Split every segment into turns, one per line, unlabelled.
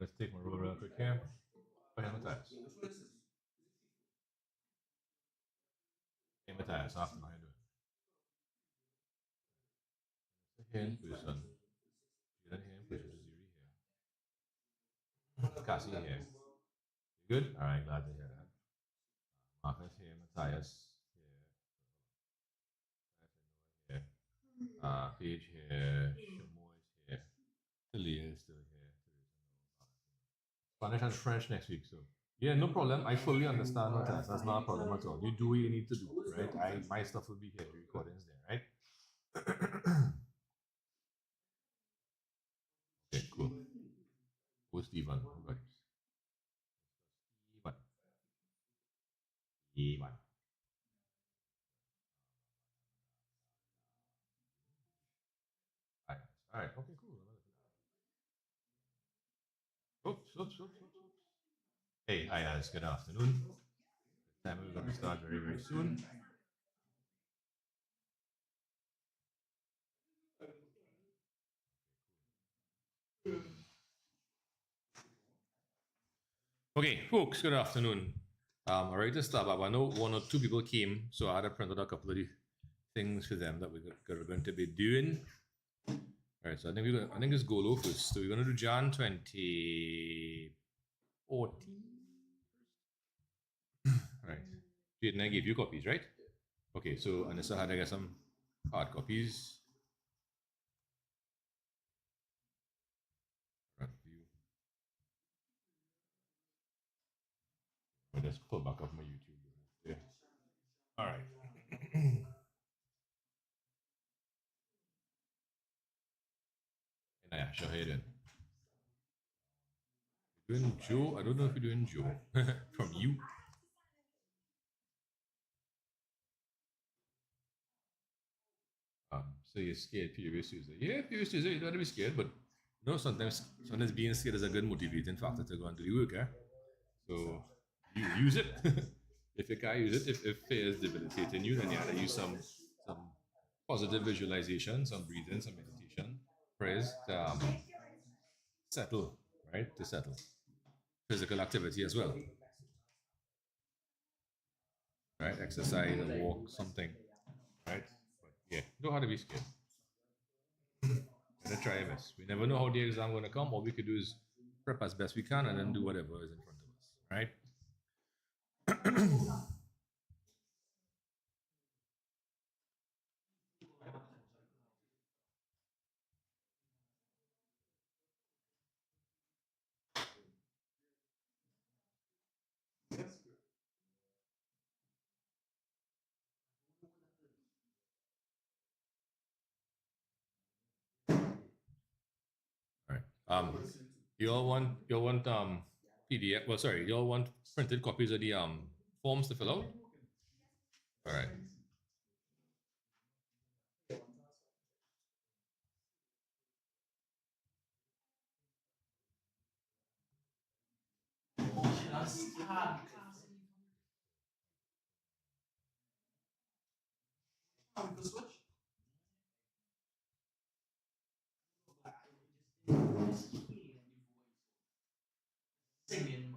Let's take my roll real quick here. Matthias. Hey, Matthias, after how you doing? Here in person. You're here in person, Zuri here. Cassie here. You good? All right, glad to hear that. Marcus here, Matthias here. Here. Paige here. Shamo is here. Talia is still here. Spanish and French next week, so yeah, no problem. I fully understand what that's not a problem at all. You do what you need to do, right? My stuff will be here, the recordings there, right? Okay, cool. Who's Stephen? Right. Stephen. Stephen. All right. Okay, cool. Oops. Hey, hi, guys. Good afternoon. Time we're going to start very, very soon. Okay, folks, good afternoon. All right, to start up, I know one or two people came, so I had to print out a couple of things for them that we're going to be doing. All right, so I think it's Golo first. So we're going to do Jan 2014. All right. Jaden, I gave you copies, right? Okay, so Anissa had to get some hard copies. I'll just pull back up my YouTube. Yeah. All right. And yeah, sure, how you doing? You're doing Joe? I don't know if you're doing Joe. From you. So you're scared previous user. Yeah, previous user, you don't have to be scared, but you know, sometimes being scared is a good motivating factor to go and do the work, eh? So you use it. If you can't use it, if fear is debilitating you, then you have to use some positive visualization, some breathing, some meditation, prayers to settle, right? To settle. Physical activity as well. Right? Exercise, a walk, something. Right? But yeah, don't have to be scared. Gotta try this. We never know how the exam gonna come. All we could do is prep as best we can and then do whatever is in front of us. Right? All right. You all want PDF? Well, sorry, you all want printed copies of the forms to fill out? All right.
Singing.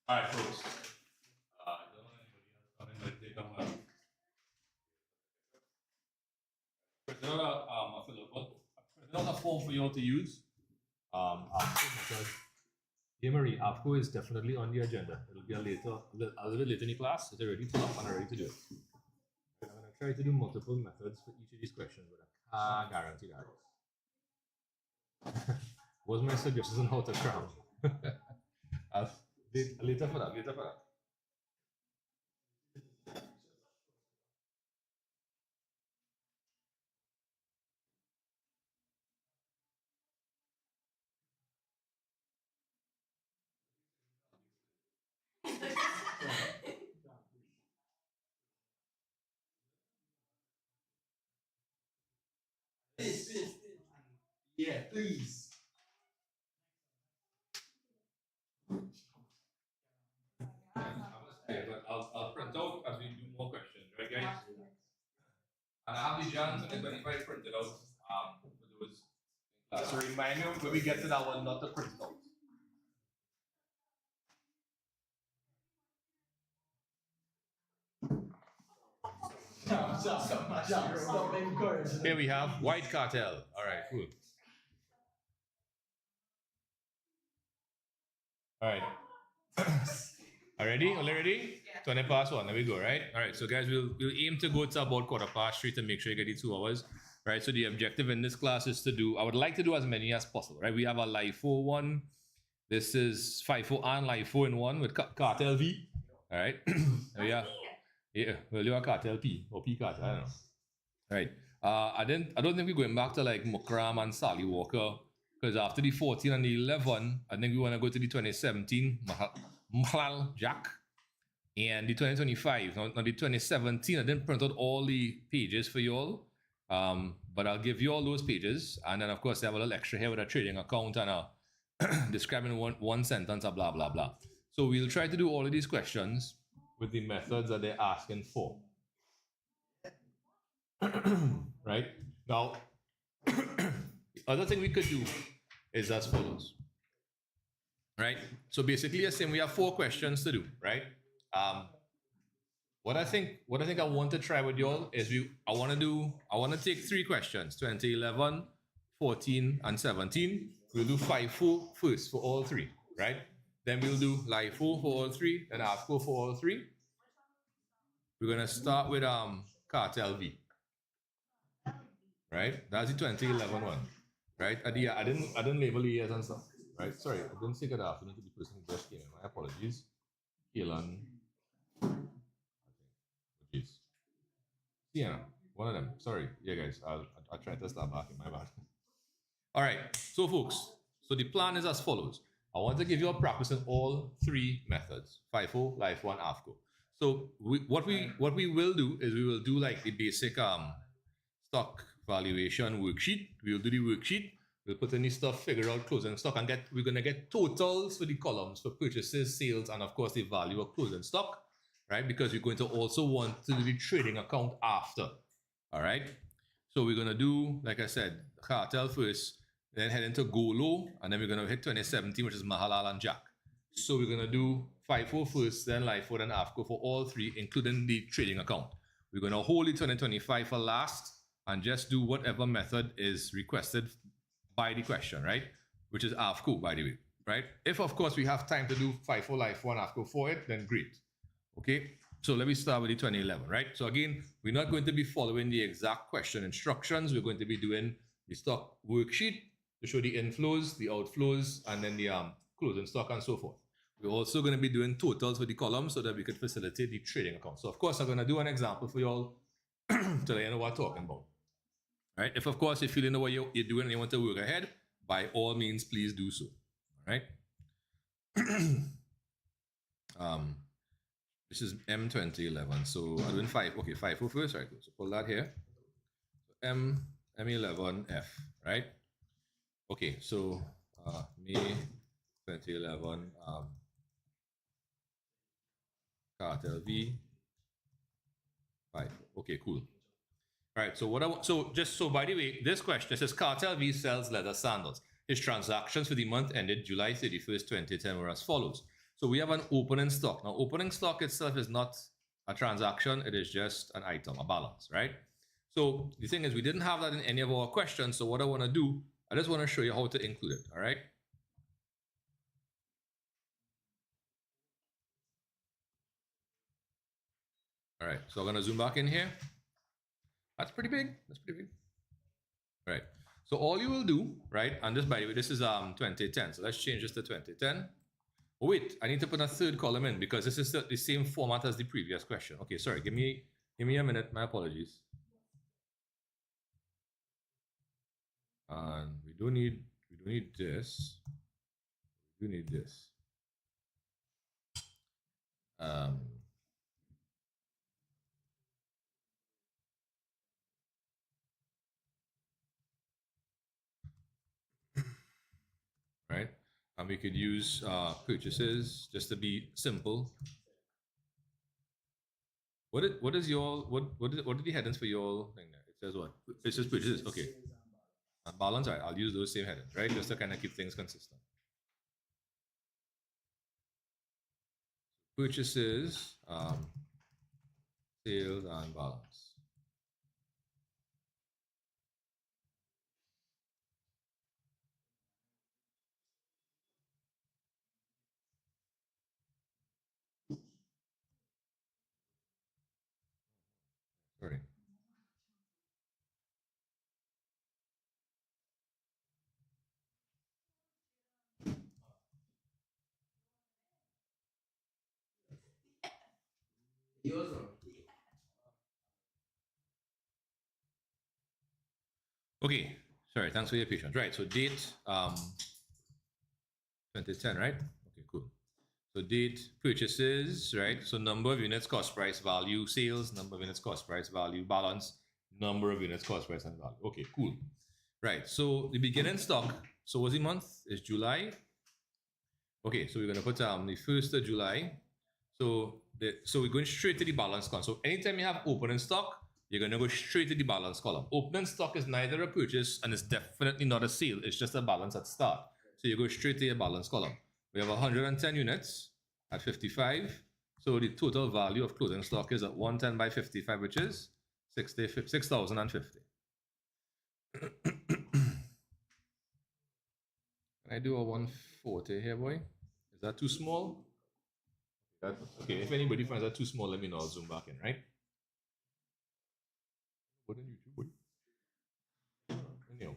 All right, folks. Don't let anybody else come in, but they come print another form for you all to use. Dear Marie, AVCO is definitely on the agenda. It'll be a little later in the class. It's already put up and I'm ready to do it. I'm going to try to do multiple methods for each of these questions, but I can't guarantee that. What's my suggestions on how to cram? Later for that.
Yeah, please.
But I'll print out as we do more questions, right, guys? And I have the Jan 2025 printed out for those. So remind me when we get to that one, not to print out. Here we have white cartel. All right, cool. All right. All ready? All ready? 20 past 1. There we go, right? All right. So, guys, we'll aim to go to about 3:15 to make sure you get the 2 hours, right? So, the objective in this class is to do, I would like to do as many as possible, right? We have a LIFO one. This is FIFO and LIFO in one with cartel V. All right. Yeah. Yeah. Well, you are cartel P or P cartel. I don't know. All right. I don't think we're going back to like Mukram and Sally Walker because after the 14 and the 11, I think we want to go to the 2017 Mahal Jack and the 2025. Now the 2017, I didn't print out all the pages for you all, but I'll give you all those pages. And then, of course, I have a little extra here with a trading account and a describing one sentence, blah, blah, blah. So we'll try to do all of these questions with the methods that they're asking for. Right? Now, the other thing we could do is as follows. Right? So basically, assume we have 4 questions to do, right? What I think I want to try with y'all is I want to take 3 questions, 2011, 14, and 17. We'll do FIFO first for all 3, right? Then we'll do LIFO for all 3, and AVCO for all 3. We're gonna start with cartel V. Right? That's the 2011 one. Right? I didn't label the years and stuff. Right? Sorry, I didn't say good afternoon to the person who just came in. My apologies. Keelan. Jeez. Yeah, one of them. Sorry. Yeah, guys. I'll try to start back in my bad. All right. So, folks, so the plan is as follows. I want to give you a practice in all 3 methods: FIFO, LIFO, and AVCO. So what we will do is we will do like the basic stock valuation worksheet. We'll do the worksheet. We'll put in the stuff, figure out closing stock, and we're gonna get totals for the columns for purchases, sales, and of course the value of closing stock, right? Because we're going to also want to do the trading account after. All right. So we're gonna do, like I said, cartel first, then head into Golo, and then we're gonna hit 2017, which is Mahalal and Jack. So we're gonna do FIFO first, then LIFO, then AVCO for all 3, including the trading account. We're gonna hold the 2025 for last and just do whatever method is requested by the question, right? Which is AVCO, by the way, right? If, of course, we have time to do FIFO, LIFO, and AVCO for it, then great. Okay, so let me start with the 2011, right? So again, we're not going to be following the exact question instructions. We're going to be doing the stock worksheet to show the inflows, the outflows, and then the closing stock and so forth. We're also going to be doing totals for the columns so that we could facilitate the trading account. So, of course, I'm going to do an example for you all to let you know what I'm talking about. Right? If, of course, if you know what you're doing and you want to work ahead, by all means, please do so. All right? This is M2011. So I'm doing 5. Okay, FIFO first. Right? So pull that here. M11F. Right? Okay, so May 2011 cartel V 5. Okay, cool. All right, so just so by the way, this question says cartel V sells leather sandals. His transactions for the month ended July 31st, 2010 were as follows. So we have an opening stock. Now, opening stock itself is not a transaction, it is just an item, a balance, right? So the thing is, we didn't have that in any of our questions. So what I want to do, I just want to show you how to include it, all right? All right, so I'm going to zoom back in here. That's pretty big. That's pretty big. All right. So all you will do, right? And this, by the way, this is 2010. So let's change this to 2010. Oh, wait, I need to put a 3rd column in because this is the same format as the previous question. Okay, sorry. Give me a minute. My apologies. And we do need this. We do need this. right? And we could use purchases just to be simple. What are the headings for your thing there? It says what? It says purchases. Okay. And balance, right? I'll use those same headings, right? Just to kind of keep things consistent. Purchases, sales, and balance. Sorry. Okay, sorry, thanks for your patience. Right, so date 2010, right? Okay, cool. So date, purchases, right? So number of units, cost price, value, sales, number of units, cost price, value, balance, number of units, cost price, and value. Okay, cool. Right, so the beginning stock, so what's the month? It's July. Okay, so we're gonna put the 1st of July. So we're going straight to the balance column. So anytime you have opening stock, you're going to go straight to the balance column. Opening stock is neither a purchase and it's definitely not a sale. It's just a balance at start. So you go straight to your balance column. We have 110 units at 55. So the total value of closing stock is at 110 by 55, which is 6,050. Can I do a 140 here, boy? Is that too small? Okay, if anybody finds that too small, let me know. I'll zoom back in, right? What on YouTube, boy? Anyhow.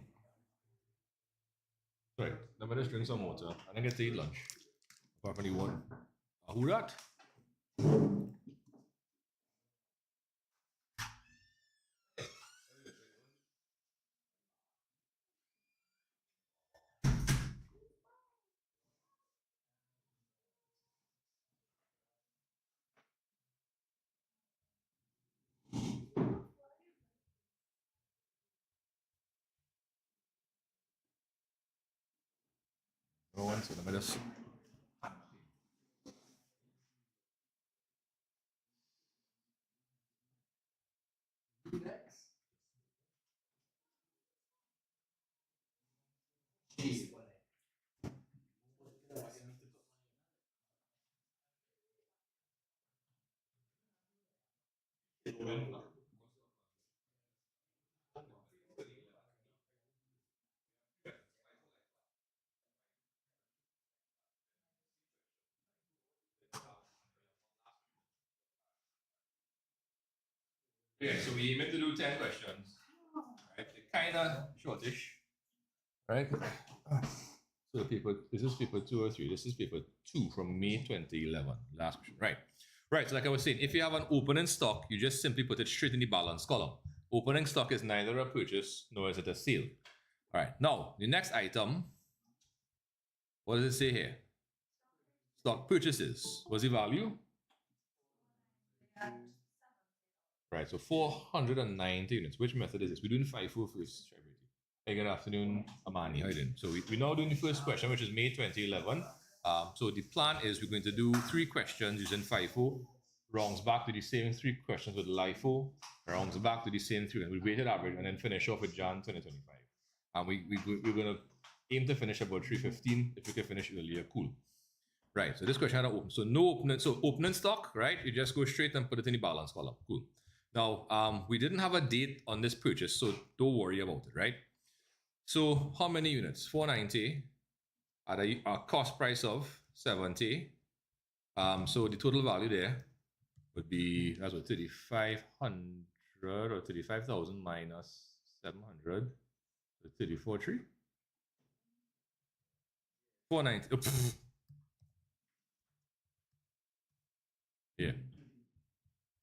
Right, let me just drink some water and then get to eat lunch. Apart from the one. Who that? No one, so let me just.
Next.
Yeah, so we meant to do 10 questions. Right, kind of shortish. Right? So this is paper 2 or 3. This is paper 2 from May 2011. Last question. Right. Right. So like I was saying, if you have an opening stock, you just simply put it straight in the balance column. Opening stock is neither a purchase nor is it a sale. All right. Now, the next item, what does it say here? Stock purchases. What's the value? Right. So 490 units. Which method is this? We're doing FIFO first. Hey, good afternoon, Amani. How you doing? So we're now doing the first question, which is May 2011. So the plan is we're going to do 3 questions using FIFO, rounds back to the same 3 questions with LIFO, rounds back to the same 3, and we weighted average, and then finish off with Jan 2025. And we're going to aim to finish about 3:15. If we can finish earlier, cool. Right, so this question had to open. So no opening, so opening stock, right? You just go straight and put it in the balance column. Cool. Now, we didn't have a date on this purchase, so don't worry about it, right? So how many units? 490 at a cost price of 70. So the total value there would be, that's what, 3,500 or 35,000 minus 700, so 34,300. 490. Oh, yeah.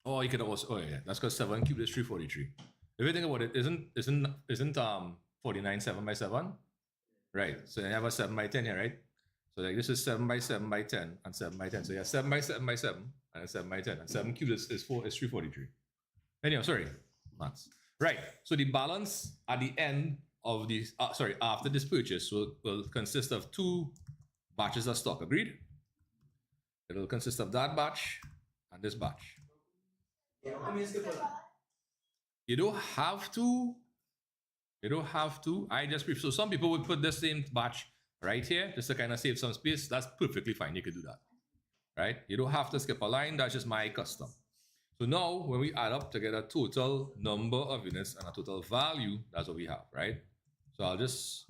Oh, you could also, oh yeah, that's because 7 cubed is 343. If you think about it, isn't 49 7 by 7? Right. So you have a 7 by 10 here, right? So like this is 7 by 7 by 10 and 7 by 10. So you have 7 by 7 by 7 and 7 by 10. And 7 cubed is 343. Anyhow, sorry, maths. Right. So the balance at the end of these, after this purchase will consist of 2 batches of stock. Agreed? It will consist of that batch and this batch. You don't have to. You don't have to. I just prefer. So some people would put the same batch right here just to kind of save some space. That's perfectly fine. You could do that. Right? You don't have to skip a line. That's just my custom. So now when we add up to get a total number of units and a total value, that's what we have, right? So I'll just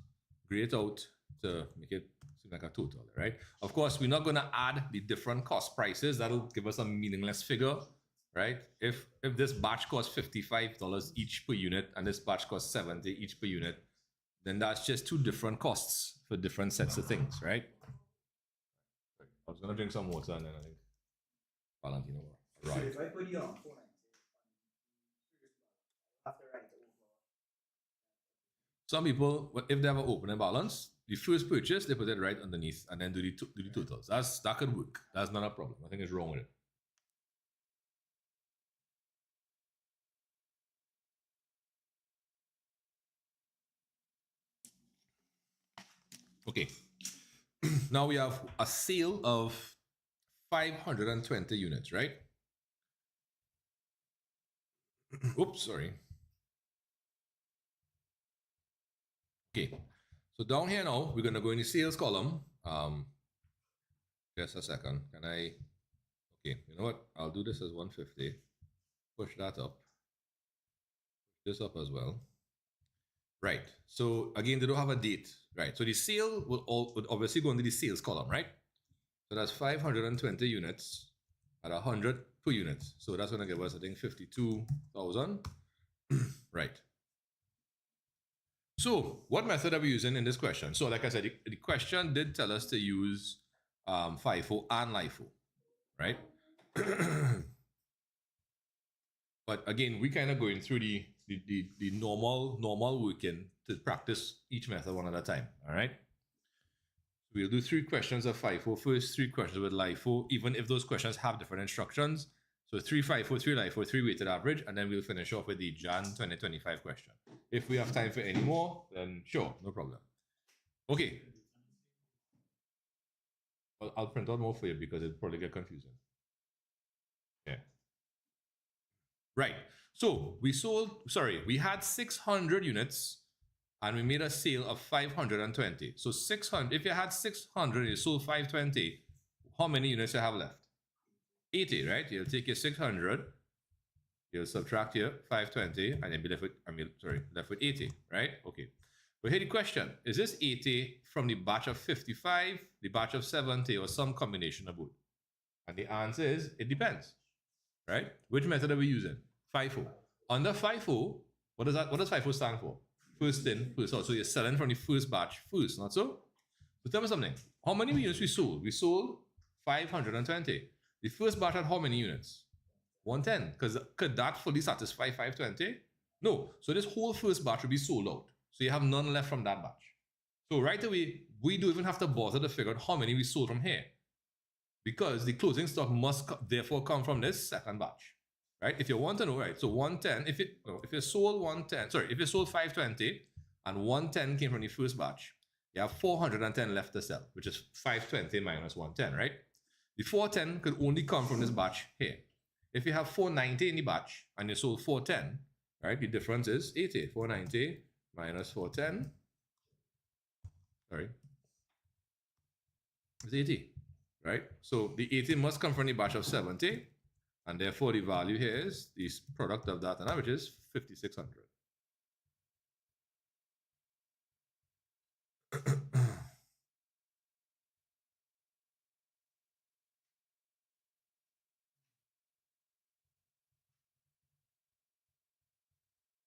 grade it out to make it seem like a total, right? Of course, we're not going to add the different cost prices. That'll give us a meaningless figure, right? If this batch costs $55 each per unit and this batch costs $70 each per unit, then that's just 2 different costs for different sets of things, right? I was going to drink some water and then I think Valentino will arrive.
So if I put you on 490, after right over.
Some people, if they have an opening balance, the first purchase, they put it right underneath and then do the totals. That could work. That's not a problem. Nothing is wrong with it. Okay. Now we have a sale of 520 units, right? Oops, sorry. Okay, so down here now, we're gonna go in the sales column. Just a second, can I? Okay, you know what? I'll do this as 150. Push that up. Push this up as well. Right, so again, they don't have a date, right? So the sale would obviously go into the sales column, right? So that's 520 units at 100 per unit. So that's gonna give us, I think, 52,000, right? So what method are we using in this question? So like I said, the question did tell us to use FIFO and LIFO, right? But again, we kind of going through the normal working to practice each method one at a time, all right? We'll do 3 questions of FIFO first, 3 questions with LIFO, even if those questions have different instructions. So 3 FIFO, 3 LIFO, 3 weighted average, and then we'll finish off with the Jan 2025 question. If we have time for any more, then sure, no problem. Okay. Well, I'll print out more for you because it'll probably get confusing. Yeah. Right. So we had 600 units and we made a sale of 520. So 600, if you had 600 and you sold 520, how many units you have left? 80, right? You'll take your 600, you'll subtract your 520, and then be left with, left with 80, right? Okay. But here the question, is this 80 from the batch of 55, the batch of 70, or some combination of both? And the answer is, it depends, right? Which method are we using? FIFO. Under FIFO, what does FIFO stand for? First in, first out. So you're selling from the first batch first, not so? So tell me something. How many units we sold? We sold 520. The first batch had how many units? 110. Because could that fully satisfy 520? No. So this whole first batch will be sold out. So you have none left from that batch. So right away, we don't even have to bother to figure out how many we sold from here. Because the closing stock must therefore come from this second batch. Right? If you want to know, right? So 110, if you sold 110, if you sold 520 and 110 came from the first batch, you have 410 left to sell, which is 520 minus 110, right? The 410 could only come from this batch here. If you have 490 in the batch and you sold 410, right, the difference is 80. 490 minus 410, is 80, right? So the 80 must come from the batch of 70, and therefore the value here is the product of that and that, which is 5,600.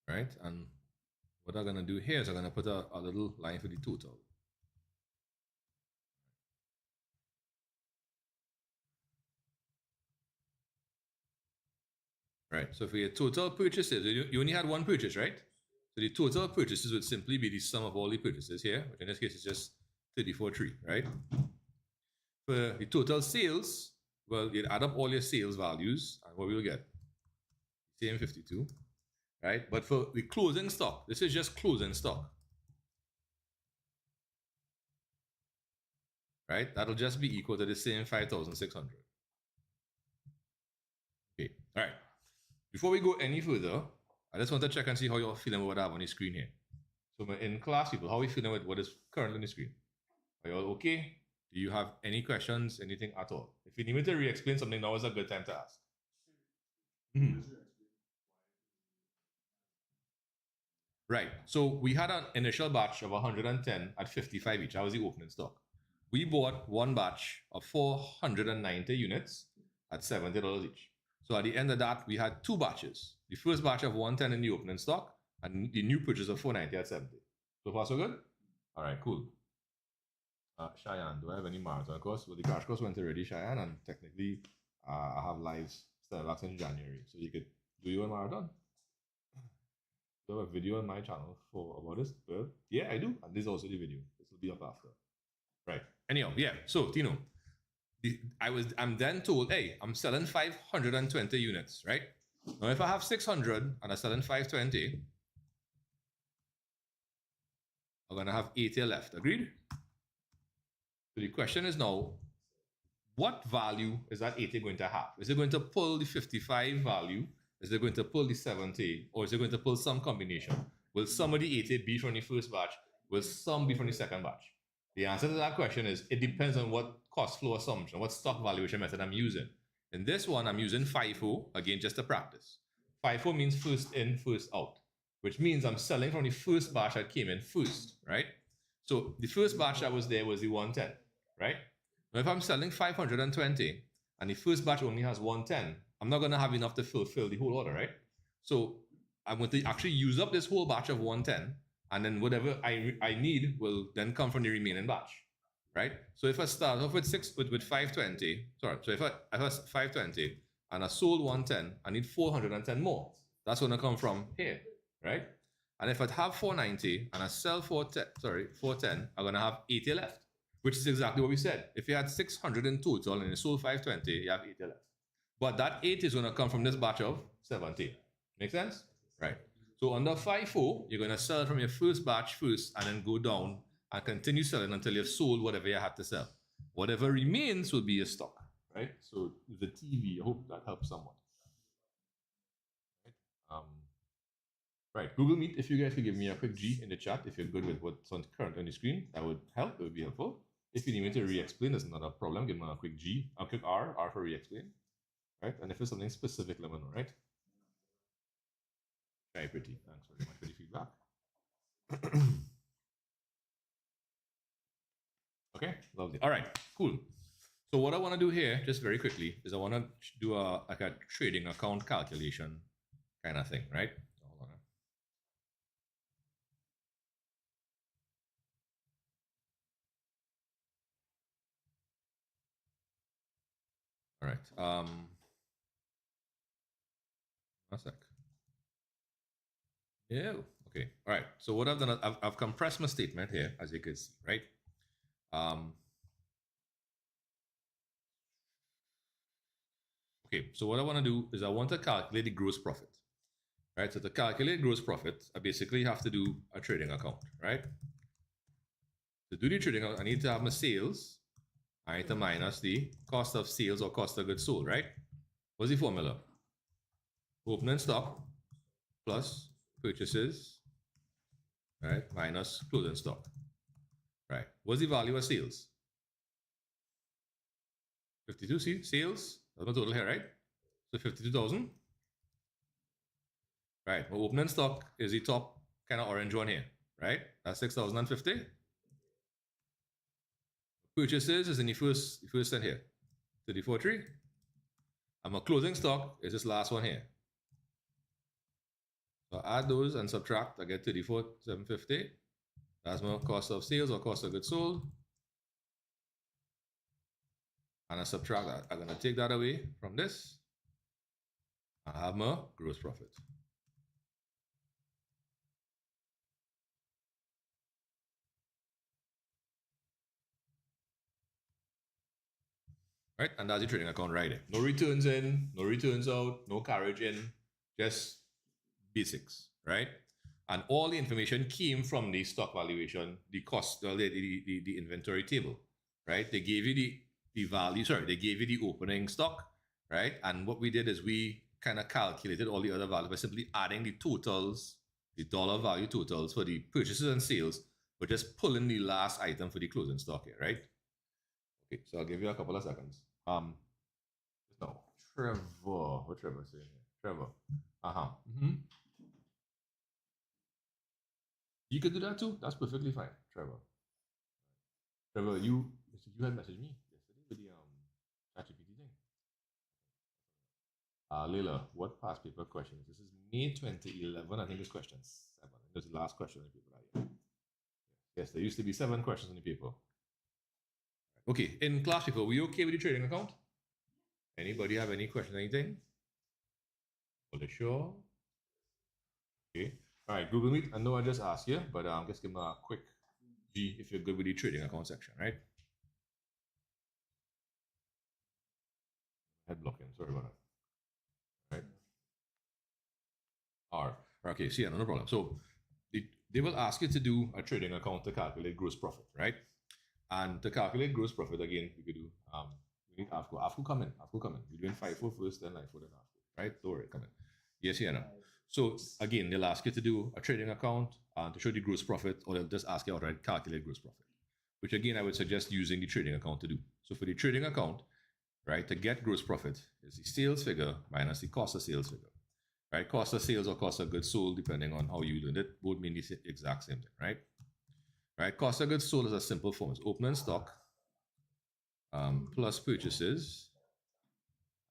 Right, and what I'm gonna do here is I'm gonna put a little line for the total. Right, so for your total purchases, you only had one purchase, right? So the total purchases would simply be the sum of all the purchases here, which in this case is just 34.3, right? For the total sales, well, you'd add up all your sales values, and what we'll get? Same 52. Right? But for the closing stock, this is just closing stock. right? That'll just be equal to the same 5,600. Okay, all right. Before we go any further, I just want to check and see how you're feeling with what I have on the screen here. So my in-class people, how are we feeling with what is currently on the screen? Are you all okay? Do you have any questions, anything at all? If you need me to re-explain something, now is a good time to ask. Right. So we had an initial batch of 110 at 55 each. That was the opening stock. We bought one batch of 490 units at $70 each. So at the end of that, we had two batches. The first batch of 110 in the opening stock and the new purchase of 490 at 70. So far, so good? All right, cool. Cheyenne, do I have any marathon course? Well, the crash course went already, Cheyenne, and technically I have lives Starbucks in January. So you could do your marathon. Do I have a video on my channel for about this? Well, yeah, I do. And this is also the video. This will be up after. Right. Anyhow, yeah. So Tino, I'm then told, hey, I'm selling 520 units, right? Now if I have 600 and I'm selling 520, I'm gonna have 80 left. Agreed? So the question is now, what value is that 80 going to have? Is it going to pull the 55 value? Is it going to pull the 70? Or is it going to pull some combination? Will some of the 80 be from the first batch? Will some be from the second batch? The answer to that question is it depends on what cost flow assumption, what stock valuation method I'm using. In this one, I'm using FIFO, again, just to practice. FIFO means first in, first out, which means I'm selling from the first batch that came in first, right? So the first batch that was there was the 110, right? Now, if I'm selling 520 and the first batch only has 110, I'm not going to have enough to fulfill the whole order, right? So I'm going to actually use up this whole batch of 110, and then whatever I need will then come from the remaining batch, right? So if I start off with 520, so if I have 520 and I sold 110, I need 410 more. That's going to come from here, right? And if I have 490 and I sell 410, I'm going to have 80 left, which is exactly what we said. If you had 600 in total and you sold 520, you have 80 left. But that 80 is going to come from this batch of 70. Make sense? Right. So under FIFO, you're going to sell from your first batch first and then go down and continue selling until you've sold whatever you had to sell. Whatever remains will be your stock, right? So the TV, I hope that helps somewhat. Right, Google Meet, if you guys could give me a quick G in the chat, if you're good with what's current on the screen, that would help, it would be helpful. If you need me to re-explain, that's not a problem, give me a quick G, a quick R for re-explain, right? And if it's something specific, let me know, right? Very pretty, thanks very much for the feedback. Okay, lovely, all right, cool. So what I want to do here, just very quickly, is I want to do a trading account calculation kind of thing, right? All right. One sec. Yeah. Okay. All right. So what I've done, I've compressed my statement here, as you can see, right? Okay. So what I want to do is I want to calculate the gross profit, right? So to calculate gross profit, I basically have to do a trading account, right? To do the trading account, I need to have my sales. I need to minus the cost of sales or cost of goods sold, right? What's the formula? Opening stock plus purchases, right, minus closing stock, right? What's the value of sales? 52, see, sales, that's my total here, right? So 52,000, right? My opening stock is the top kind of orange one here, right? That's 6,050. Purchases is in the first cent here, 34.3. And my closing stock is this last one here. So I add those and subtract, I get 34,750. That's my cost of sales or cost of goods sold. And I subtract that. I'm going to take that away from this. I have my gross profit. Right? And that's the trading account right there. No returns in, no returns out, no carriage in, just basics, right? And all the information came from the stock valuation, the cost, the inventory table, right? They gave you the value, sorry, they gave you the opening stock, right? And what we did is we kind of calculated all the other values by simply adding the totals, the dollar value totals for the purchases and sales, but just pulling the last item for the closing stock here, right? Okay, so I'll give you a couple of seconds. No, Trevor, what Trevor saying here? Trevor. You could do that too. That's perfectly fine, Trevor. Trevor, you had messaged me yesterday with the ChatGPT thing. Leila, what past paper questions? This is May 2011. I think it's question 7. This is the last question in the paper. Yes, there used to be 7 questions in the paper. Okay, in class before, were you okay with the trading account? Anybody have any questions, anything? For sure. Okay. All right, Google Meet. I know I just asked you, but just give me a quick G if you're good with the trading account section, right? Head blocking, sorry about that. Right. R. Okay, see, no problem. So they will ask you to do a trading account to calculate gross profit, right? And to calculate gross profit, again, we could do, we need AVCO. AVCO come in. We're doing FIFO first, then LIFO, then AVCO, right? Don't worry, come in. Yes, yeah, no. So again, they'll ask you to do a trading account to show the gross profit, or they'll just ask you outright calculate gross profit, which again, I would suggest using the trading account to do. So for the trading account, right, to get gross profit is the sales figure minus the cost of sales figure, right? Cost of sales or cost of goods sold, depending on how you learned it, both mean the exact same thing, right? Right, cost of goods sold is a simple form. It's opening stock plus purchases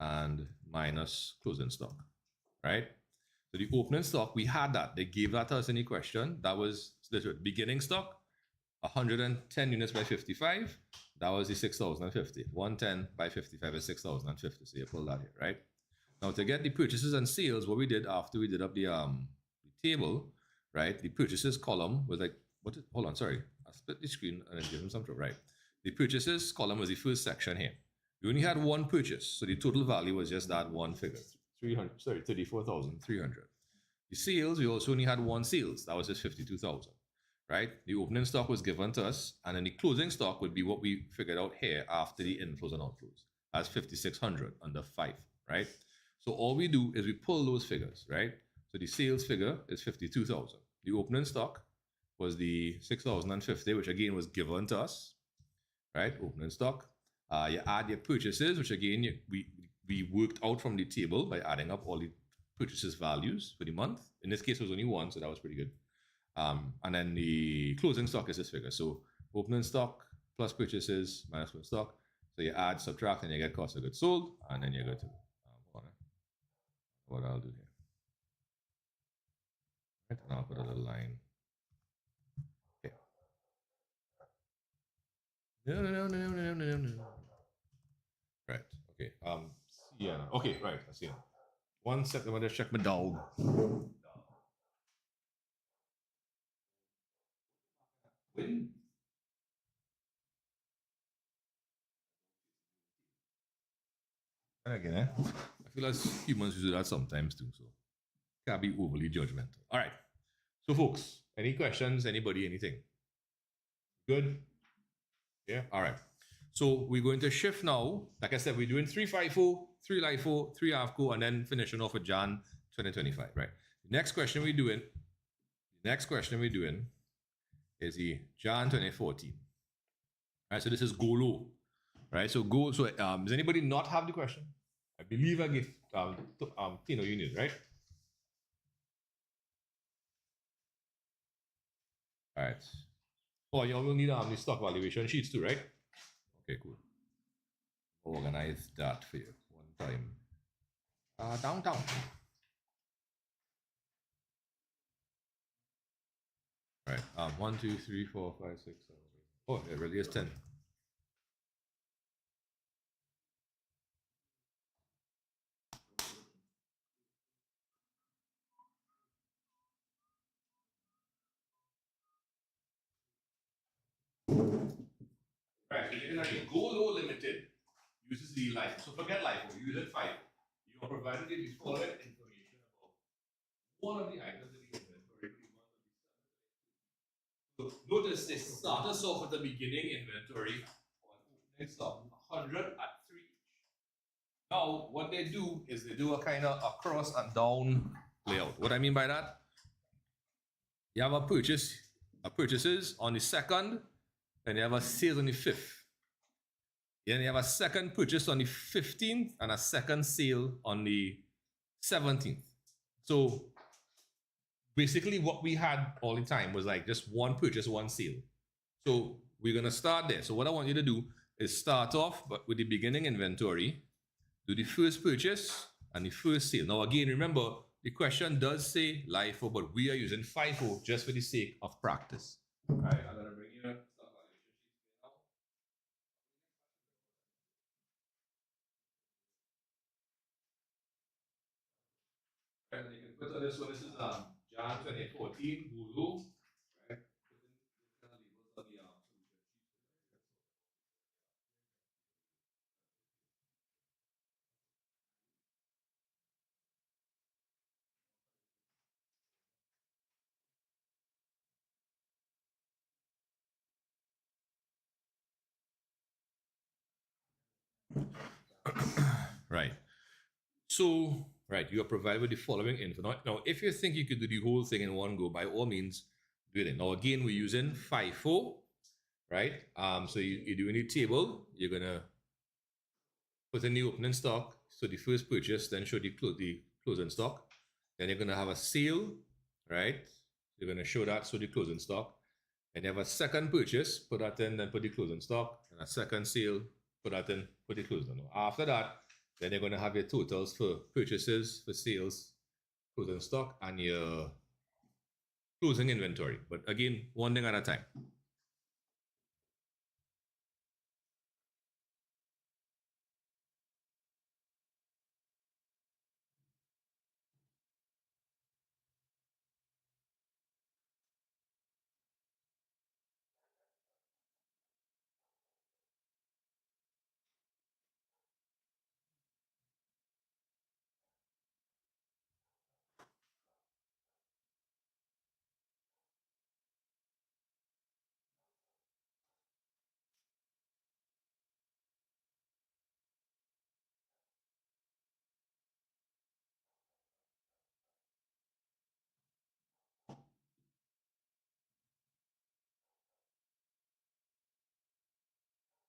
and minus closing stock, right? So the opening stock, we had that. They gave that to us in the question. That was the beginning stock, 110 units by 55. That was the 6,050. 110 by 55 is 6,050. So you pull that here, right? Now to get the purchases and sales, what we did after we did up the table, right? The purchases column was like, hold on, sorry. I split the screen and then give them some trouble, right? The purchases column was the first section here. We only had one purchase, so the total value was just that one figure, 34,300. The sales, we also only had one sales. That was just 52,000, right? The opening stock was given to us, and then the closing stock would be what we figured out here after the inflows and outflows. That's 5,600 under 5, right? So all we do is we pull those figures, right? So the sales figure is 52,000. The opening stock was the 6,050, which again was given to us, right? Opening stock. You add your purchases, which again we worked out from the table by adding up all the purchases values for the month. In this case, it was only one, so that was pretty good. And then the closing stock is this figure. So opening stock plus purchases minus closing stock. So you add, subtract, and you get cost of goods sold, and then you go to what I'll do here. Right, and I'll put a little line. Okay. No. Right. Okay. Yeah. Okay. Right. I see it. 1 second. I'm gonna check my dog. When? And again, I feel as humans do that sometimes too, so can't be overly judgmental. All right. So, folks, any questions? Anybody? Anything? Good. Yeah. All right. So we're going to shift now. Like I said, we're doing 3 FIFO, 3 LIFO, 3 AVCO, and then finishing off with Jan 2025, right? The next question we're doing is the Jan 2014. All right, so this is Golo, right? So does anybody not have the question? I believe I give Tino, you need, right? All right. Oh, you will need the stock valuation sheets too, right? Okay, cool. Organize that for you one time. Downtown. All right. 1, 2, 3, 4, 5, 6, 7, 8. Oh, it really is 10. Right. So Golo Ltd uses the LIFO. So forget LIFO. You use it FIFO. You are provided with the following information about one of the items in the inventory. So notice they start us off at the beginning inventory on stock, 100 at 3 each. Now, what they do is they do a kind of across and down layout. What I mean by that, you have a purchases on the 2nd, and you have a sales on the 5th. Then you have a second purchase on the 15th and a second sale on the 17th. So basically what we had all the time was like just one purchase, one sale. So we're going to start there. So what I want you to do is start off with the beginning inventory, do the first purchase and the first sale. Now again, remember, the question does say LIFO, but we are using FIFO just for the sake of practice. All right, I'm going to bring you stock valuation sheet now. And you can put on this one, this is Jan 2014, Golo, right? Put in the labels on the solution sheet. Right. So, right, you are provided with the following info. Now, if you think you could do the whole thing in one go, by all means, do it. Now, again, we're using FIFO, right? So you're doing the table. You're gonna put in the opening stock. So the first purchase, then show the closing stock. Then you're gonna have a sale, right? You're gonna show that, so the closing stock. And you have a second purchase, put that in, then put the closing stock, and a second sale, put that in, put the closing. After that, then you're going to have your totals for purchases, for sales, closing stock, and your closing inventory. But again, one thing at a time.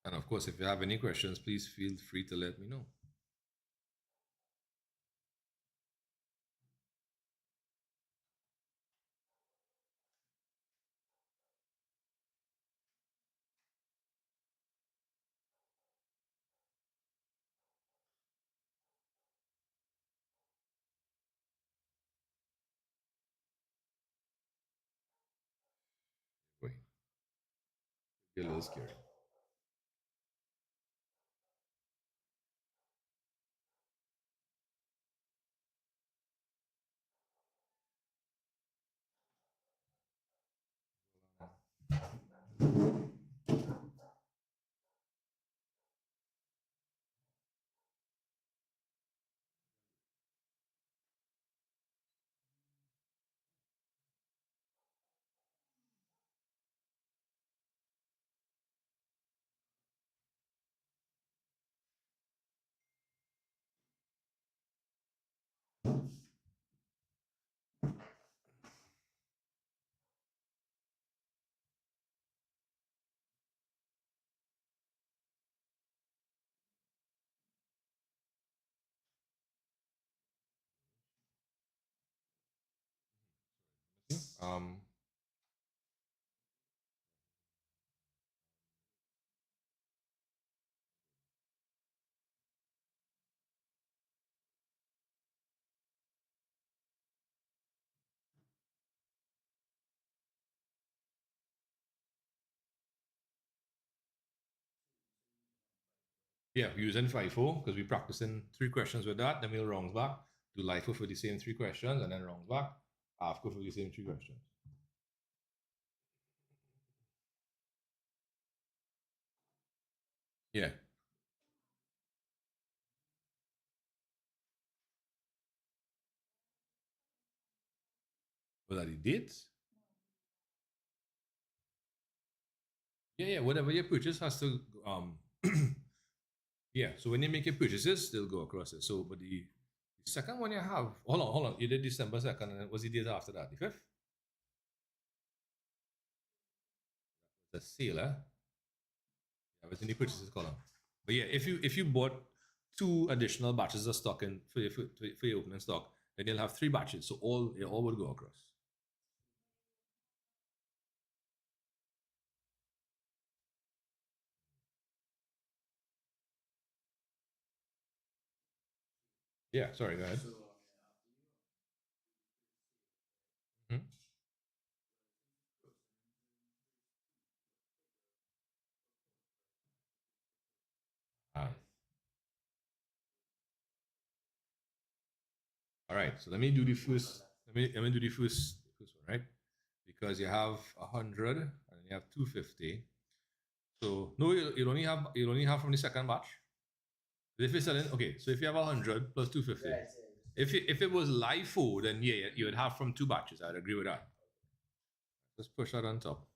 And of course, if you have any questions, please feel free to let me know. Wait, get a little scary. Um, yeah, we're using FIFO because we're practicing 3 questions with that. Then we'll round back, do LIFO for the same 3 questions, and then round back, AVCO for the same 3 questions. Yeah. Was that the dates? Yeah, whatever your purchase has to Yeah, so when you make your purchases, they'll go across it. So, but the second one you have, hold on, you did December 2nd, and what's the date after that? The 5th? The sale, eh? Yeah, within the purchases column. But yeah, if you bought 2 additional batches of stock in for your opening stock, then you'll have 3 batches. So all would go across. Yeah, sorry, go ahead. Mhm. Ah. All right, so let me do the first. Let me do the first one, right? Because you have 100 and you have 250. So no, you'll only have from the second batch. If you're selling, okay, so if you have 100 plus 250,
Right,
if it was LIFO, then yeah, you would have from 2 batches. I'd agree with that. Let's push that on top.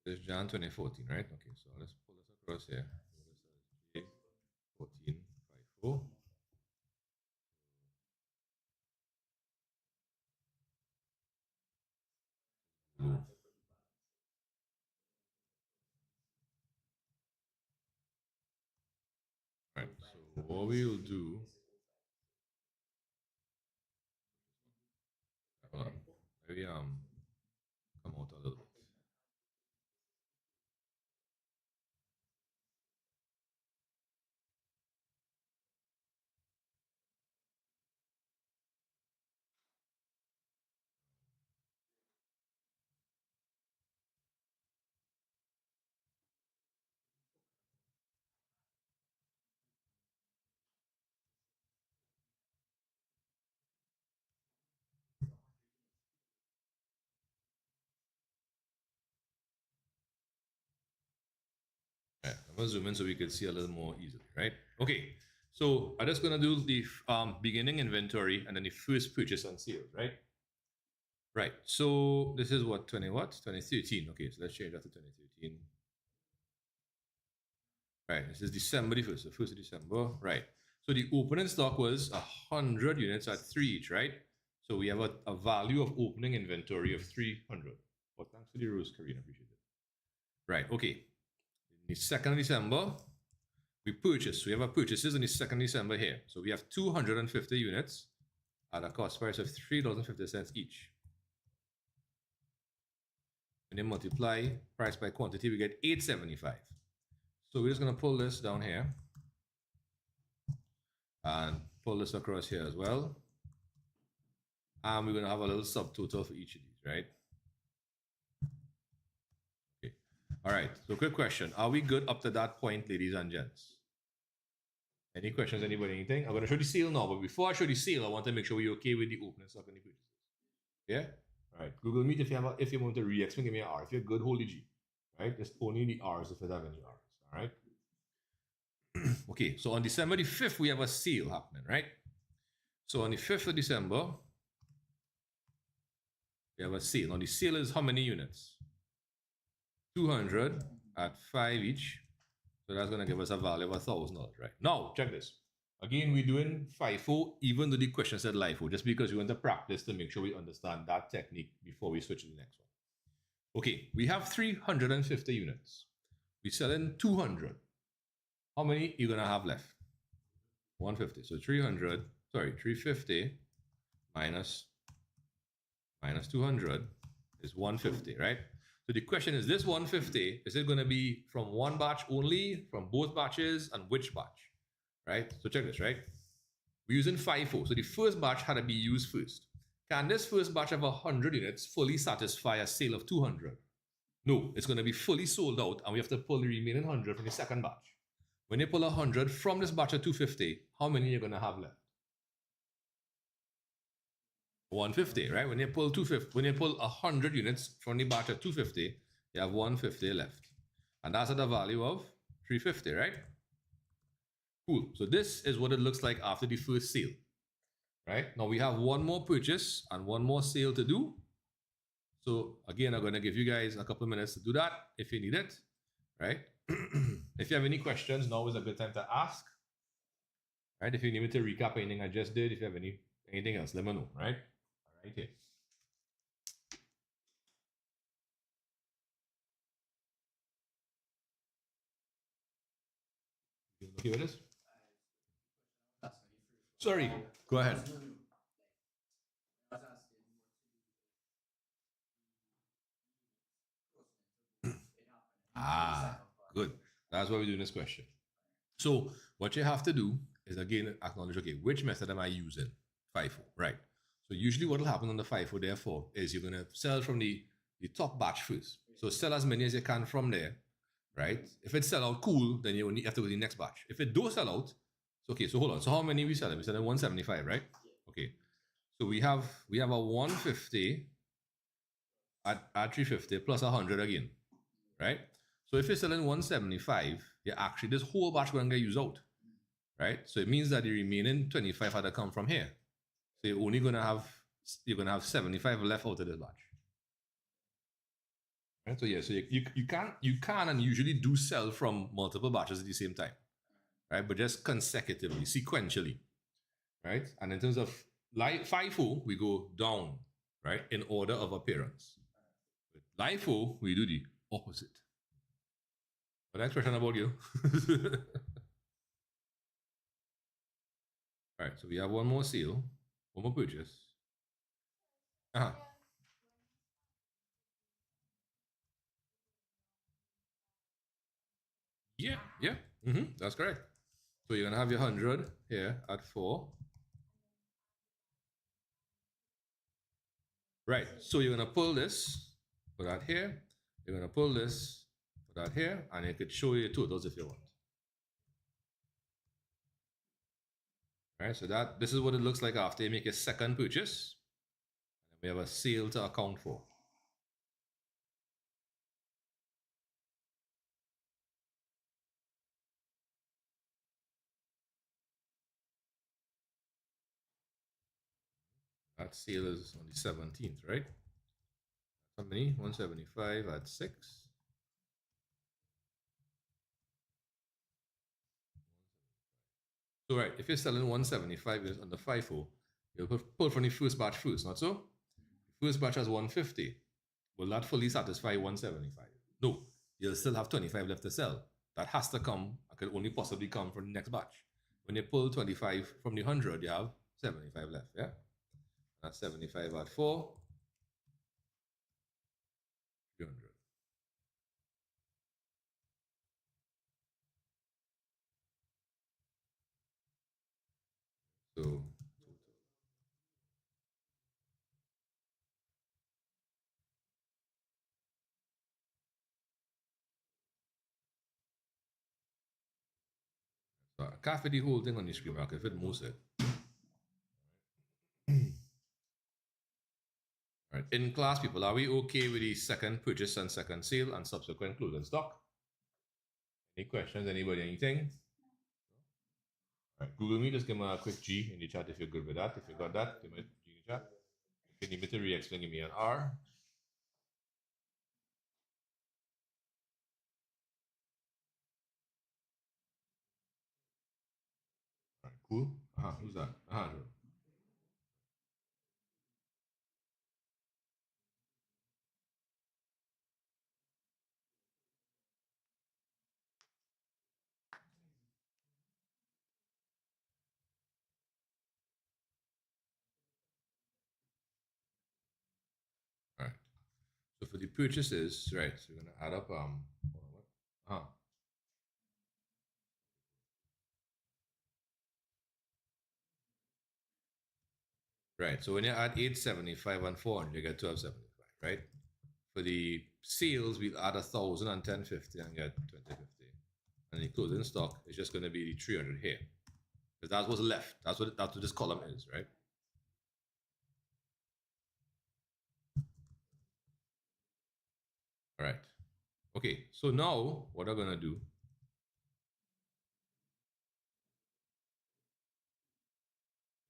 This is Jan 2014, right? Okay, so let's pull this across here. This is J14 FIFO. Right, so what we'll do, hold on, maybe come out a little bit. Right, I'm gonna zoom in so we can see a little more easily, right? Okay, so I'm just gonna do the beginning inventory and then the first purchase and sales, right? Right, so this is what, 2013. Okay, so let's change that to 2013. Right, this is December the 1st, the 1st of December, right? So the opening stock was 100 units at 3 each, right? So we have a value of opening inventory of 300. Well, thanks for the rose, Karina, appreciate it. Right, okay. The 2nd of December, we purchase. We have our purchases on the 2nd of December here. So we have 250 units at a cost price of $3.50 each. When you multiply price by quantity, we get 875. So we're just going to pull this down here and pull this across here as well. And we're going to have a little subtotal for each of these, right? Okay. All right. So quick question. Are we good up to that point, ladies and gents? Any questions, anybody, anything? I'm going to show the sale now, but before I show the sale, I want to make sure we're okay with the opening stock and the purchases. Yeah? All right. Google Meet, if you want to re-explain, give me an R. If you're good, hold the G. Right? Just only the R's if you have any R's. All right? Okay, so on December the 5th, we have a sale happening, right? So on the 5th of December, we have a sale. Now the sale is how many units? 200 at 5 each. So that's going to give us a value of $1,000, right? Now, check this. Again, we're doing FIFO, even though the question said LIFO, just because we want to practice to make sure we understand that technique before we switch to the next one. Okay, we have 350 units. We sell in 200. How many are you going to have left? 150. So 350 minus 200 is 150, right? So the question is, this 150, is it going to be from one batch only, from both batches, and which batch, right? So check this, right? We're using FIFO. So the first batch had to be used first. Can this first batch of 100 units fully satisfy a sale of 200? No, it's going to be fully sold out, and we have to pull the remaining 100 from the second batch. When you pull 100 from this batch of 250, how many are you going to have left? 150, right? When you pull 100 units from the batch of 250, you have 150 left. And that's at a value of 350, right? Cool. So this is what it looks like after the first sale, right? Now we have one more purchase and one more sale to do. So again, I'm going to give you guys a couple of minutes to do that if you need it, right? If you have any questions, now is a good time to ask. Right? If you need me to recap anything I just did, if you have anything else, let me know, right? All right, here. You okay with this? Sorry, go ahead. Ah, good. That's why we're doing this question. So what you have to do is again acknowledge, okay, which method am I using? FIFO, right? So usually what will happen on the FIFO therefore is you're going to sell from the top batch first. So sell as many as you can from there, right? If it sell out, cool, then you only have to go to the next batch. If it don't sell out, it's okay. So hold on. So how many we selling? We selling 175, right? Okay. So we have a 150 at 350 plus 100 again, right? So if you're selling 175, you're actually this whole batch going to get used out, right? So it means that the remaining 25 had to come from here. So you're only going to have 75 left out of this batch. Right? So yeah, so you can and usually do sell from multiple batches at the same time, right? But just consecutively, sequentially, right? And in terms of FIFO, we go down, right, in order of appearance. With LIFO, we do the opposite. But next question about you. All right, so we have one more sale, one more purchase. Uh-huh. Yeah, yeah, that's correct. So you're gonna have your 100 here at 4. Right, so you're gonna pull this, put that here. You're gonna pull this, put that here, and it could show you totals if you want. Right, so this is what it looks like after you make a second purchase. And we have a sale to account for. That sale is on the 17th, right? How many? 175 at 6. So right, if you're selling 175 on the FIFO, you'll pull from the first batch first, not so? The first batch has 150. Will that fully satisfy 175? No, you'll still have 25 left to sell. That has to come, could only possibly come from the next batch. When you pull 25 from the 100, you have 75 left, yeah? That's 75 at 4, 300. So I can't fit the whole thing on the screen, but I can fit most of it. All right. In class, people, are we okay with the second purchase and second sale and subsequent closing stock? Any questions? Anybody? Anything? All right. Google me. Just give me a quick G in the chat if you're good with that. If you got that, give me a G in the chat. If you need me to re-explain, give me an R. All right. Cool. Who's that? All right. So for the purchases, right? So we're gonna add up. Right. So when you add 875 and 400, you get 1275, right? For the sales, we'll add 1,000 and 1050 and get 2050. And the closing stock is just going to be the 300 here. Because that's what's left. That's what this column is, right? All right. Okay, so now what I'm going to do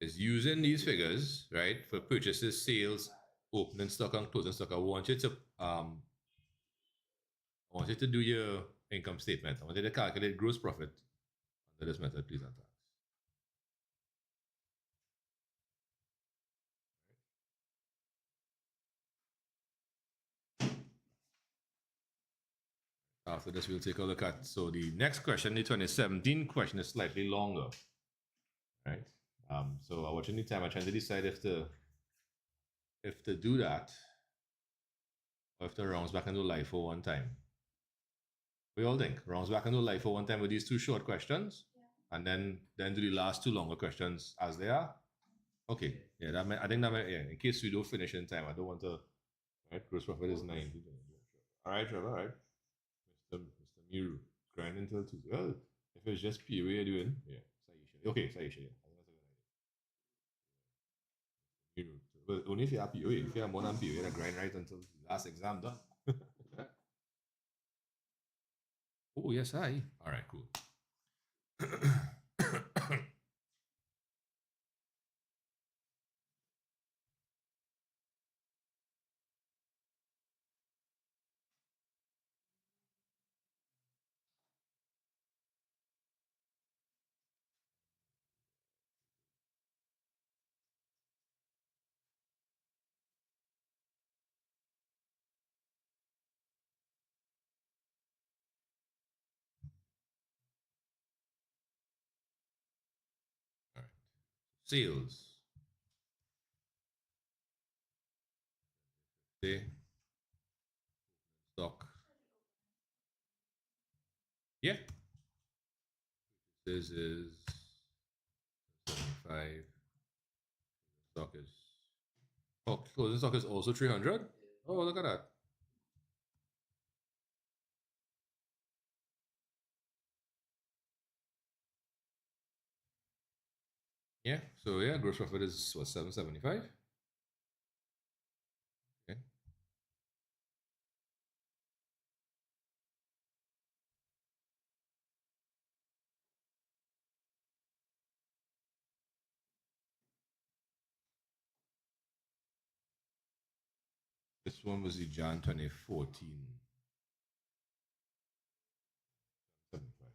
is using these figures, right, for purchases, sales, opening stock and closing stock, I want you to do your income statement. I want you to calculate gross profit under this method, please, and tax. After this, we'll take a look at, so the next question, the 2017 question, is slightly longer, right? So I want you to need time. I'm trying to decide if to do that, or if to rounds back into LIFO one time. We all think rounds back into LIFO one time with these two short questions, and then do the last two longer questions as they are. Okay, yeah, I think that might, yeah. In case we don't finish in time, I don't want to. Right, gross profit is 90. All right, Trevor. All right, Mr. Miru, grind until Tuesday. Well, if it's just PoA you're doing, yeah, Saisha. Okay, Saisha. Yeah, I think that's a good idea. Miru. But only if you have PoA. If you have more than PoA, you grind right until the last exam done. Oh yes, I. All right, cool. All right. Sales. Okay. Stock. Yeah. This is 75. Stock is. Oh, closing stock is also 300. Oh, look at that. Yeah. So yeah, gross profit is what, 775. Okay. This one was the Jan 2014. 75.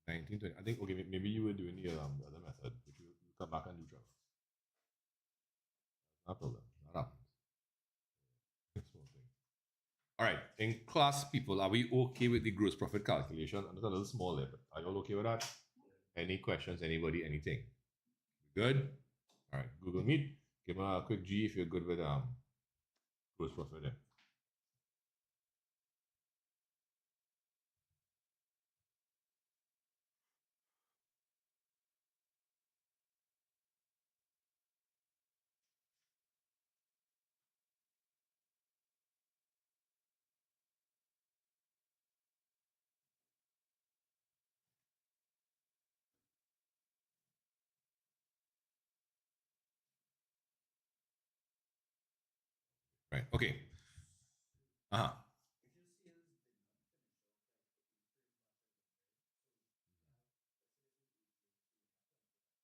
1920. I think, okay, maybe you were doing the other method, which you come back and do, Trevor. No problem. That happens. Small thing. All right. In class, people, are we okay with the gross profit calculation? And it's a little small there, but are you all okay with that? Any questions? Anybody? Anything? Good? All right. Google Meet. Give me a quick G if you're good with gross profit there. Right. Okay. Uh-huh.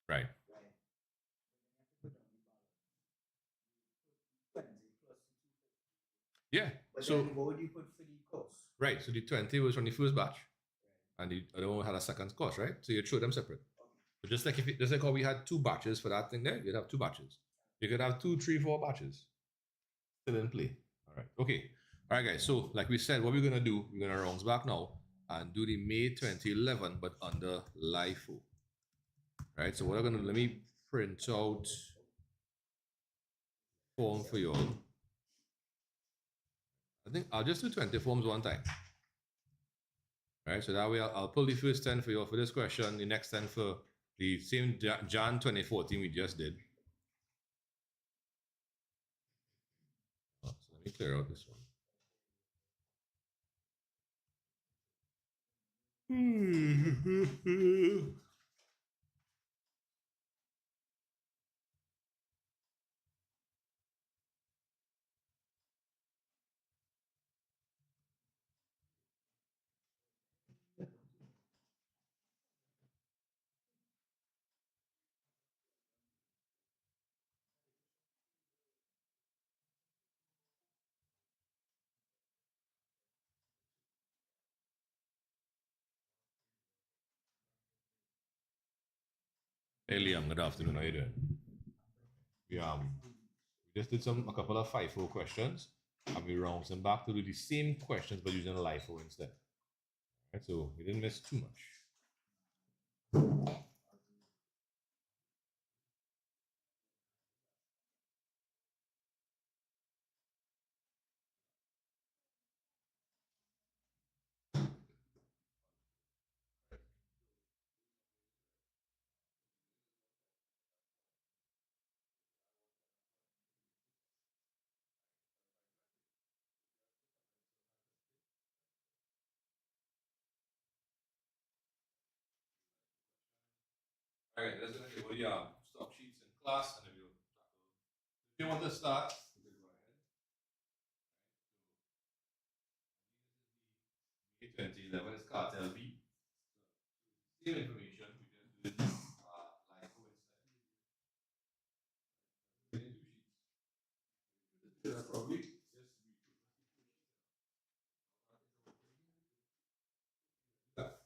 Right. Yeah.
But
so
then what would you put for the cost?
right. So the 20 was from the first batch, and the other one had a second cost, right? So you throw them separate. So just like just like how we had two batches for that thing there, you'd have two batches. You could have 2, 3, 4 batches still in play. All right. Okay. All right, guys. So like we said, what we're gonna do, we're gonna rounds back now and do the May 2011, but under LIFO. Right. So what I'm gonna let me print out form for you all. I think I'll just do 20 forms one time. All right, so that way I'll pull the first 10 for you all for this question, the next 10 for the same Jan 2014 we just did. Oh, so let me clear out this one. Hey Liam, good afternoon. How you doing? We just did a couple of FIFO questions, and we round them back to do the same questions but using LIFO instead. Right, so we didn't miss too much. All right, let's go over the stock sheets in class, and then we'll tackle. If you want to start, you can go ahead. So, B2011 is cartel B. So, same information, we just do this LIFO instead. Two sheets. Probably just that.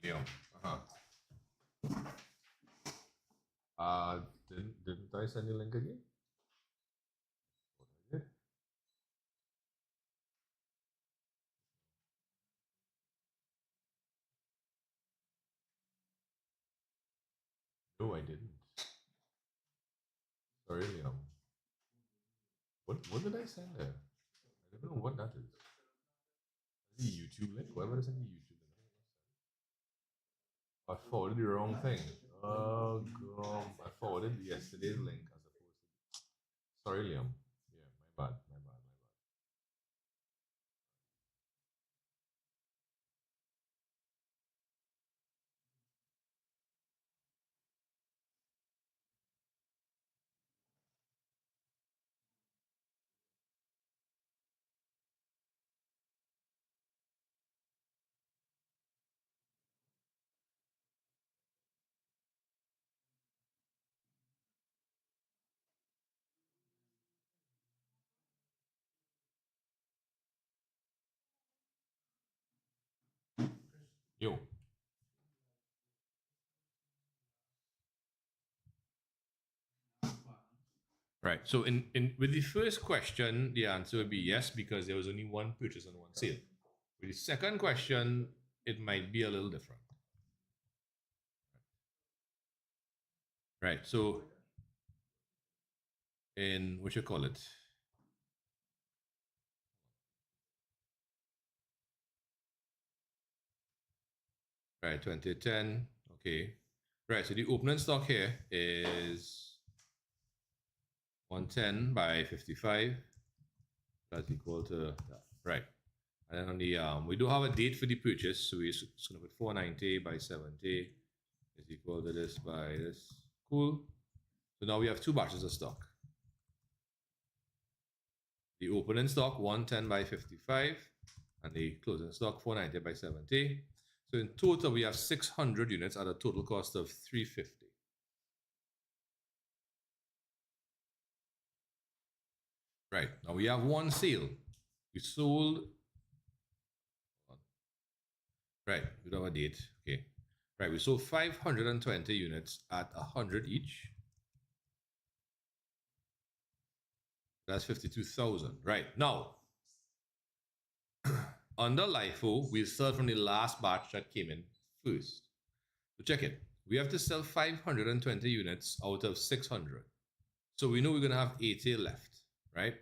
Leon. Didn't I send you a link again? What I did? No, I didn't. Sorry, Leon. What did I send there? I don't know what that is. The YouTube link? Why would I send the YouTube link? I forwarded the wrong thing. Oh god, I forwarded yesterday's link as opposed to. Sorry, Liam. Yeah, my bad. Yo. Right. So in with the first question, the answer would be yes, because there was only one purchase and one sale. With the second question, it might be a little different. Right. So in what you call it? Right, 2010. Okay. Right. So the opening stock here is 110 by 55. That's equal to that. Right. And then on the we do have a date for the purchase, so we're just gonna put 490 by 70 is equal to this by this. Cool. So now we have two batches of stock. The opening stock 110 by 55, and the closing stock 490 by 70. So in total, we have 600 units at a total cost of 350. Right, now we have one sale. We sold, right, we don't have a date, okay. Right, we sold 520 units at 100 each. That's 52,000. Right, now, under LIFO, we sell from the last batch that came in first. So check it. We have to sell 520 units out of 600. So we know we're going to have 80 left, right?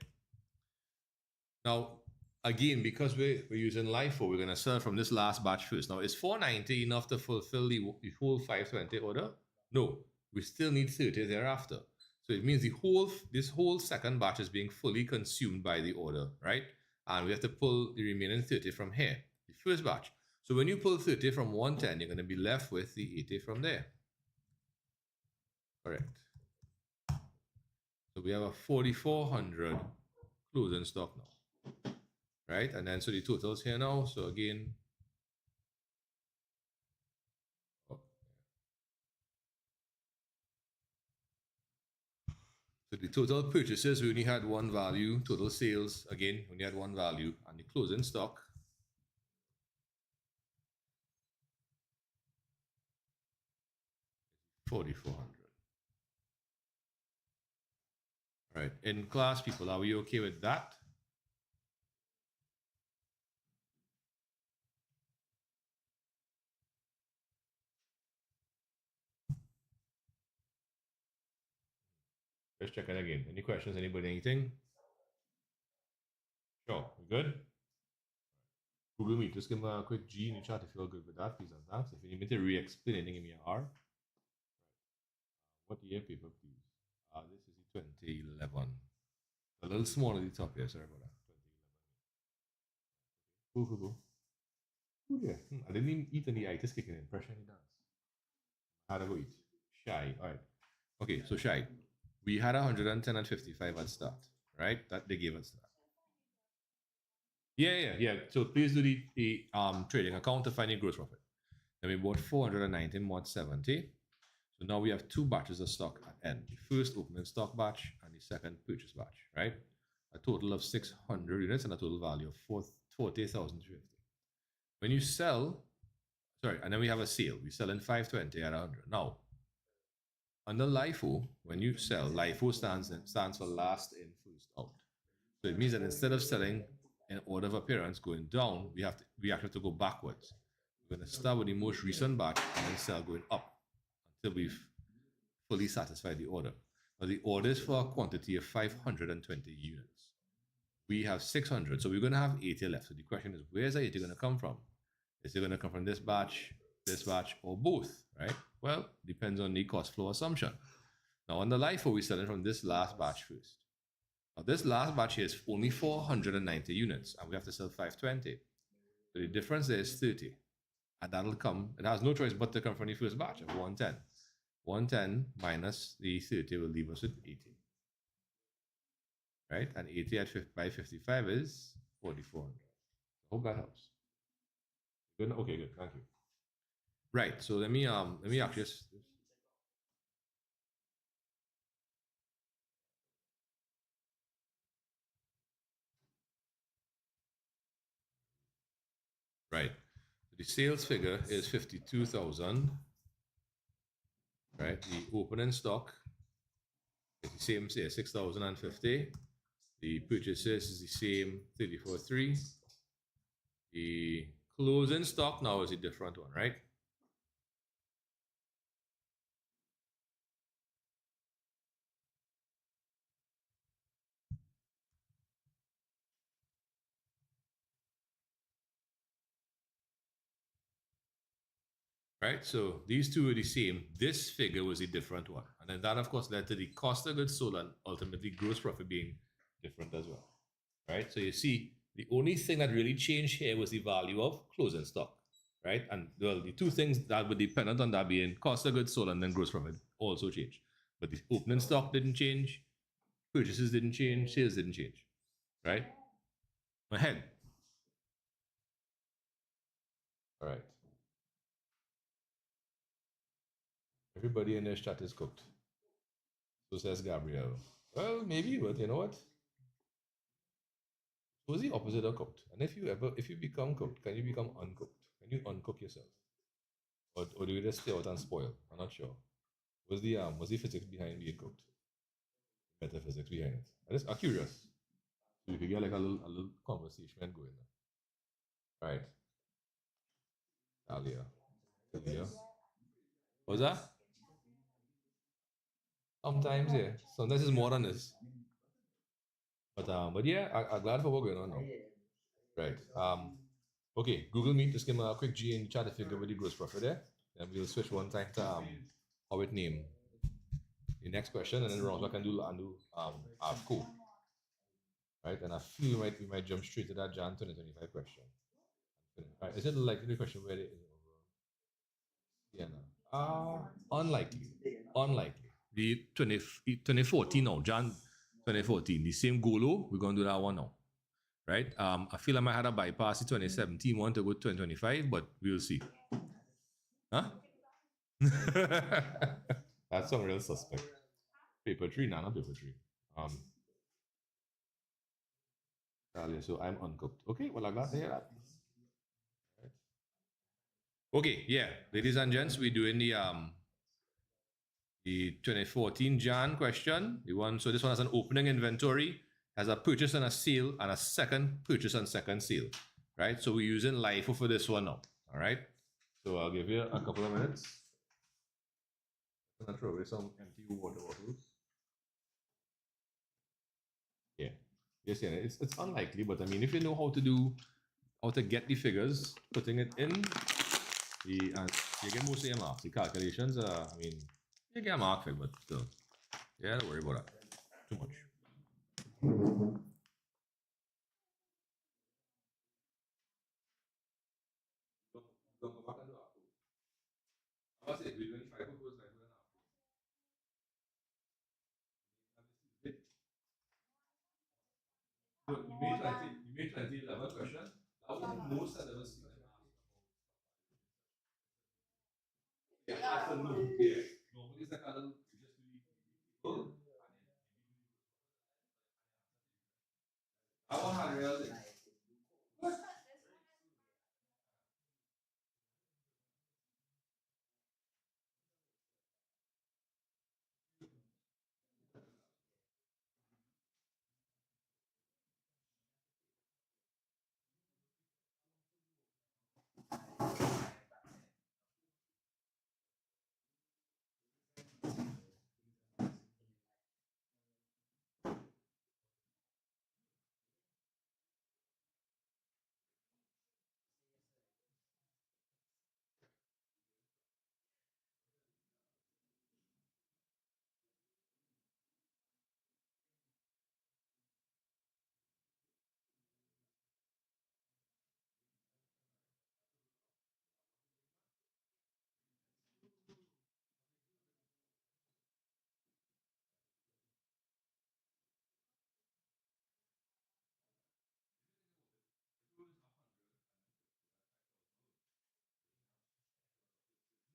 Now, again, because we're using LIFO, we're going to sell from this last batch first. Now, is 490 enough to fulfill the whole 520 order? No, we still need 30 thereafter. So it means this whole second batch is being fully consumed by the order, right? And we have to pull the remaining 30 from here, the first batch. So when you pull 30 from 110, you're going to be left with the 80 from there. Correct. So we have a 4,400 closing stock now. right? And then so the totals here now. So again, so the total purchases, we only had one value. Total sales, again, only had one value. And the closing stock, $4,400. All right. In class, people, are we okay with that? Let's check it again. Any questions? Anybody? Anything? Sure. We good? Google Meet. Just give me a quick G in the chat if you're good with that, please. And that. If you need me to re-explain anything, give me an R. What year paper, please? This is the 2011. A little small at the top here. Sorry about that. 2011. Cool. Oh yeah. I didn't even eat any. I just kicking in. Pressure any dance. How to go eat? Shy. All right. Okay. So shy. We had 110 and 55 at start, right? That they gave us that. Yeah. So please do the trading account to find your gross profit. Then we bought 419 mod 70. So now we have two batches of stock at end. The first opening stock batch and the second purchase batch, right? A total of 600 units and a total value of 40,350. When you sell, sorry, and then we have a sale. We sell in 520 at 100. Now, under LIFO, when you sell, LIFO stands for last in, first out. So it means that instead of selling in order of appearance going down, we actually have to go backwards. We're going to start with the most recent batch and then sell going up until we've fully satisfied the order. Now the order is for a quantity of 520 units. We have 600, so we're going to have 80 left. So the question is, where's that 80 going to come from? Is it going to come from this batch, or both, right? Well, depends on the cost flow assumption. Now on the LIFO, we're selling from this last batch first. Now this last batch here is only 490 units, and we have to sell 520. So the difference there is 30. And that'll come, it has no choice but to come from the first batch of 110. 110 minus the 30 will leave us with 80. Right? And 80 by 55 is 4,400. I hope that helps. Good? Okay, good. Thank you. Right. So let me actually just right. The sales figure is 52,000. Right. The opening stock is the same, say 6,050. The purchases is the same, 34,300. The closing stock now is a different one, right? Right, so these two are the same. This figure was a different one. And then that, of course, led to the cost of goods sold and ultimately gross profit being different as well. Right, so you see, the only thing that really changed here was the value of closing stock. Right, and well, the two things that were dependent on that being cost of goods sold and then gross profit also changed. But the opening stock didn't change, purchases didn't change, sales didn't change. Right, ahead. All right. Everybody in this chat is cooked. So says Gabriel. Well, maybe, but you know what? So is the opposite of cooked. And if you become cooked, can you become uncooked? Can you uncook yourself? Or do you just stay out and spoil? I'm not sure. What's the physics behind being cooked? Metaphysics behind it. I'm curious. So you could get like a little conversation going there. Right. Talia. What's that? Sometimes, yeah. Sometimes it's more than this. But yeah, I'm glad for what's going on now. Right. Okay, Google Meet, just give me a quick G in the chat if you go with the gross profit there. And we'll switch one time to how it name. The next question, and then Ronald can do AVCO. Right, and I feel we might jump straight to that Jan 2025 question. Right, is it likely the question where it is over? Yeah, no. Unlikely. The 2014 now, Jan 2014, the same Golo, we're going to do that one now. right? I feel I might have to bypass the 2017 one to go to 2025, but we'll see. Huh? That's some real suspect. Paper 3, not paper 3. So I'm uncooked. Okay, well, I'm glad to hear that. Okay, yeah, ladies and gents, we're doing the 2014 Jan question. The one, so this one has an opening inventory, has a purchase and a sale, and a second purchase and second sale, right? So we're using LIFO for this one now, all right? So I'll give you a couple of minutes. I'm gonna throw away some empty water bottles. Yeah, yes, yeah, it's unlikely, but I mean, if you know how to get the figures, putting it in the, you get most of your marks. The calculations, I mean, you get a mark for it, but still, yeah, don't worry about that too much. Look, you made 2011 question. That was the most I've ever seen them ask about. Yeah, afternoon. Yeah. Normally it's like a little, you just do people. I want to real thing.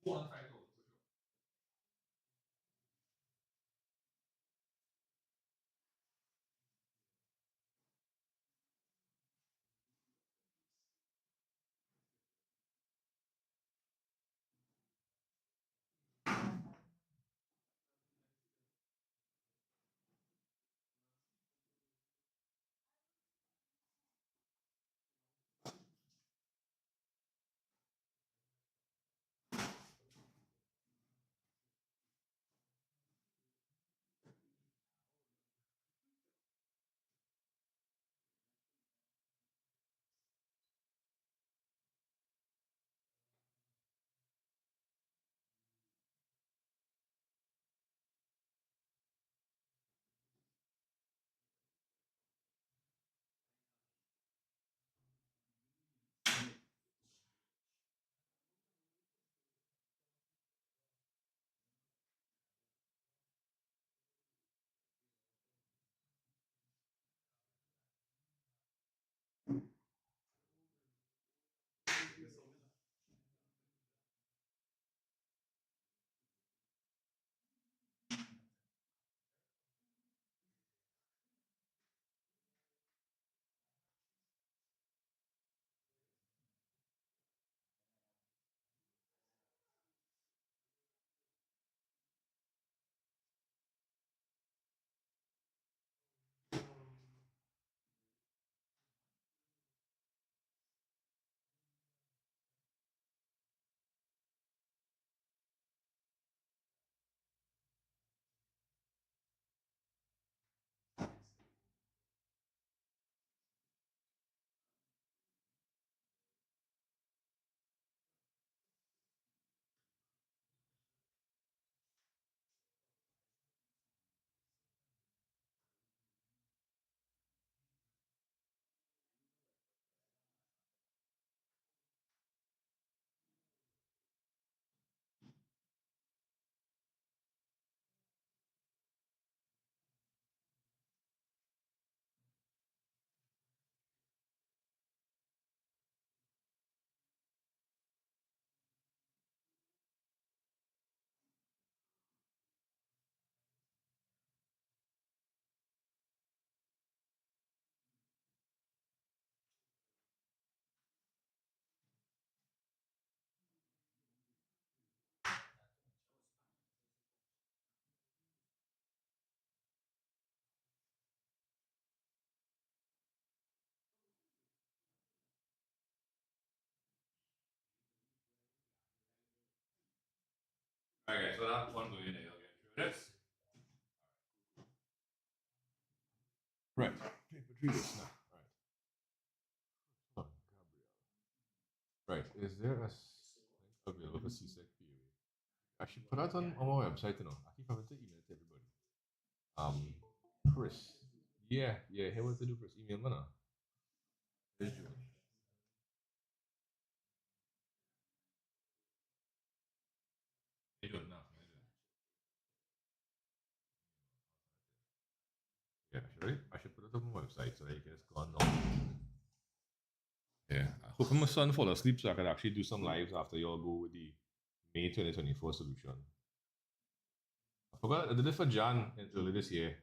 More than 5,000 for sure. Okay, so that one going in there, you'll get through this. Right. Paper through this now. Right. Right. Is there a available for CSEC PoA? I should put that on our website, you know. I keep having to email it to everybody. Chris. Yeah, hey, what to do, Chris? Email me now. There's June. Hey, June, now. Yeah, I should put it on my website so that you can just go on now. Yeah, I hope my son fall asleep so I can actually do some lives after y'all go with the May 2024 solution. I forgot I did it for Jan earlier this year.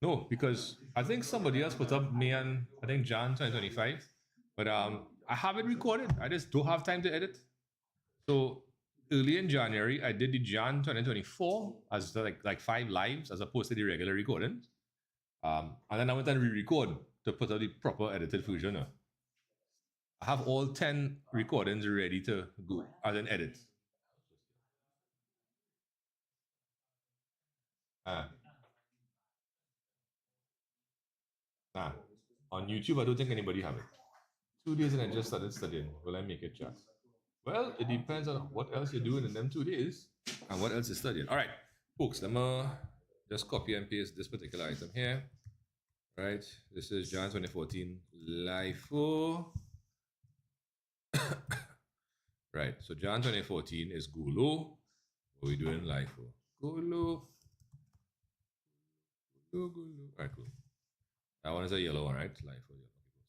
No, because I think somebody else put up May and I think Jan 2025, but I have it recorded. I just don't have time to edit. So early in January, I did the Jan 2024 as like 5 lives as opposed to the regular recordings. And then I went and re-record to put out the proper edited version. I have all 10 recordings ready to go as an edit. On YouTube, I don't think anybody have it. 2 days and I just started studying. Will I make it, chat? Well, it depends on what else you're doing in them 2 days and what else you're studying. All right, folks, let me just copy and paste this particular item here. Right, this is Jan 2014 LIFO. Right, so Jan 2014 is Golo. What are we doing LIFO? Golo. All right, cool. That one is a yellow one, right? LIFO.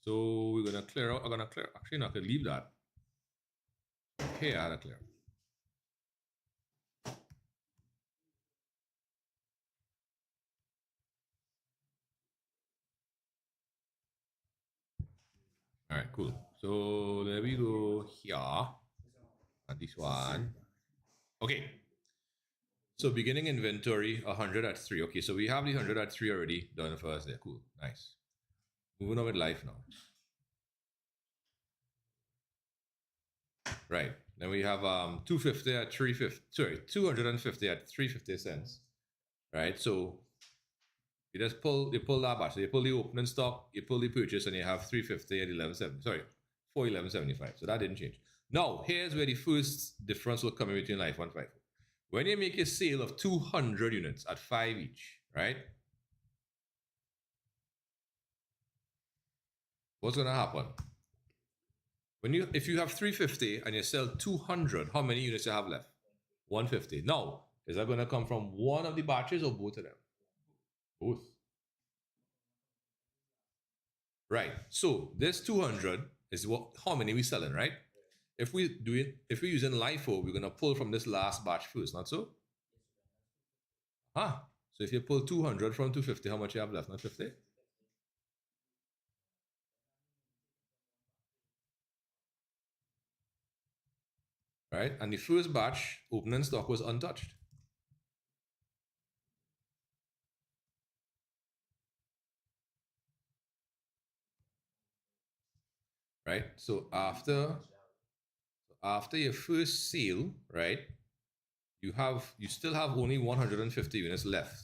So we're gonna clear out. I'm gonna clear. Actually, not gonna leave that. Here, I gotta clear. All right, cool. So there we go here. And this one. Okay. So beginning inventory 100 at 3. Okay, so we have the 100 at 3 already done for us there. Cool, nice. Moving on with life now. Right. Then we have 250 at 350. Sorry, 250 at 350 cents. Right. So you just pull that batch. So you pull the opening stock, you pull the purchase, and you have 350 at 11.70. Sorry, 411.75. So that didn't change. Now, here's where the first difference will come in between LIFO and FIFO. When you make a sale of 200 units at 5 each, right? What's going to happen? If you have 350 and you sell 200, how many units you have left? 150. Now, is that going to come from one of the batches or both of them? Both. Right. So this 200 is how many we selling, right? If we're using LIFO, we're going to pull from this last batch first, not so? So if you pull 200 from 250, how much you have left? Not 50? Right? And the first batch opening stock was untouched. Right? So after your first sale, right, you still have only 150 units left.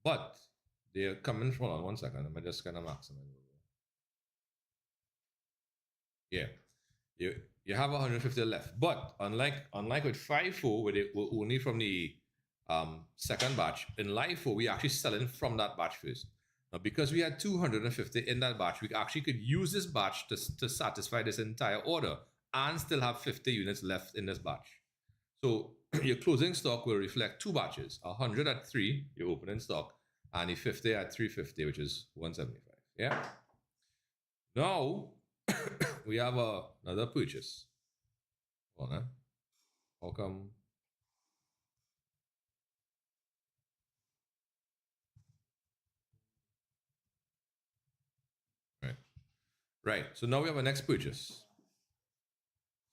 But they're coming from, hold on 1 second, I'm just kind of maximize. Yeah. You have 150 left. But unlike with FIFO, where they were only from the second batch, in LIFO, we actually selling from that batch first. Now, because we had 250 in that batch, we actually could use this batch to satisfy this entire order and still have 50 units left in this batch. So your closing stock will reflect 2 batches, 100 at 3, your opening stock, and the 50 at 350, which is 175. Yeah. Now we have another purchase. Hold on, how come? Right. So now we have a next purchase.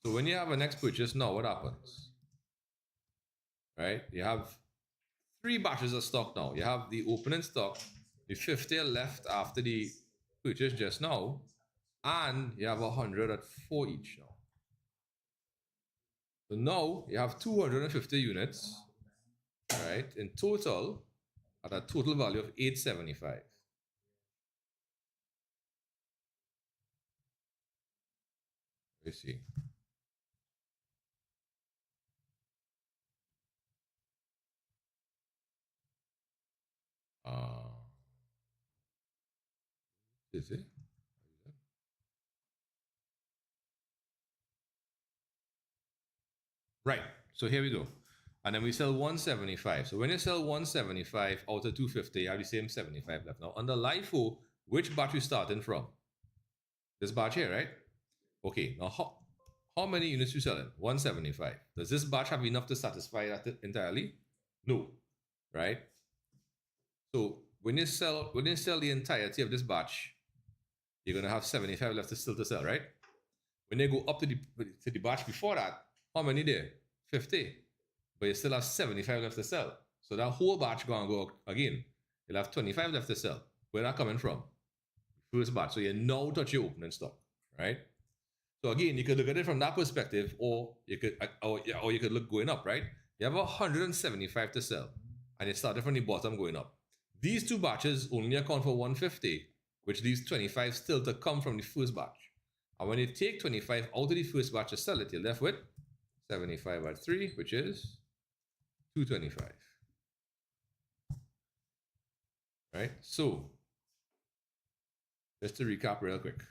So when you have a next purchase, now what happens? Right? You have 3 batches of stock now. You have the opening stock, the 50 left after the purchase just now, And you have 100 at 4 each now. So now you have 250 units, right, in total at a total value of 875. You see. Is it? Right. So here we go. And then we sell 175. So when you sell 175 out of 250, you have the same 75 left. Now, under LIFO, which batch we starting from? This batch here, right? Okay. Now, how many units you selling? 175. Does this batch have enough to satisfy that entirely? No. Right? So when you sell the entirety of this batch, you're gonna have 75 left to still to sell, right? When they go up to the batch before that, how many there? 50. But you still have 75 left to sell. So that whole batch gonna go again. You'll have 25 left to sell. Where that coming from? First batch. So you now touch your opening stock, right? So again, you could look at it from that perspective, or you could look going up, right? You have 175 to sell, and you started from the bottom going up. These two batches only account for 150, which leaves 25 still to come from the first batch. And when you take 25 out of the first batch to sell it, you're left with 75 at 3, which is 225. Right? So, just to recap real quick.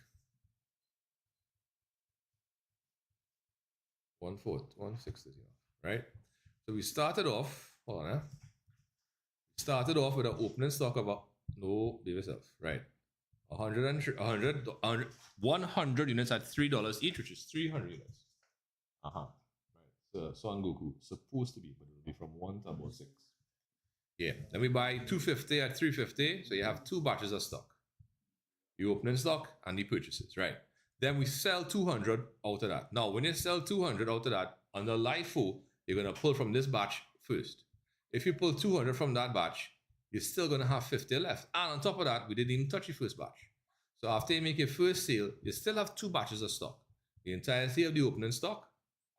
160, right? So we started off, hold on, started off with an opening stock of no, be yourself, right? 100 units at $3 each, which is 300 units. Right. So Son Goku supposed to be, but it'll be from 1 to about 6. Yeah. Then we buy 250 at 350, so you have two batches of stock. The opening stock and the purchases, right? Then we sell 200 out of that. Now, when you sell 200 out of that, under LIFO, you're going to pull from this batch first. If you pull 200 from that batch, you're still going to have 50 left. And on top of that, we didn't even touch the first batch. So after you make your first sale, you still have two batches of stock. The entirety of the opening stock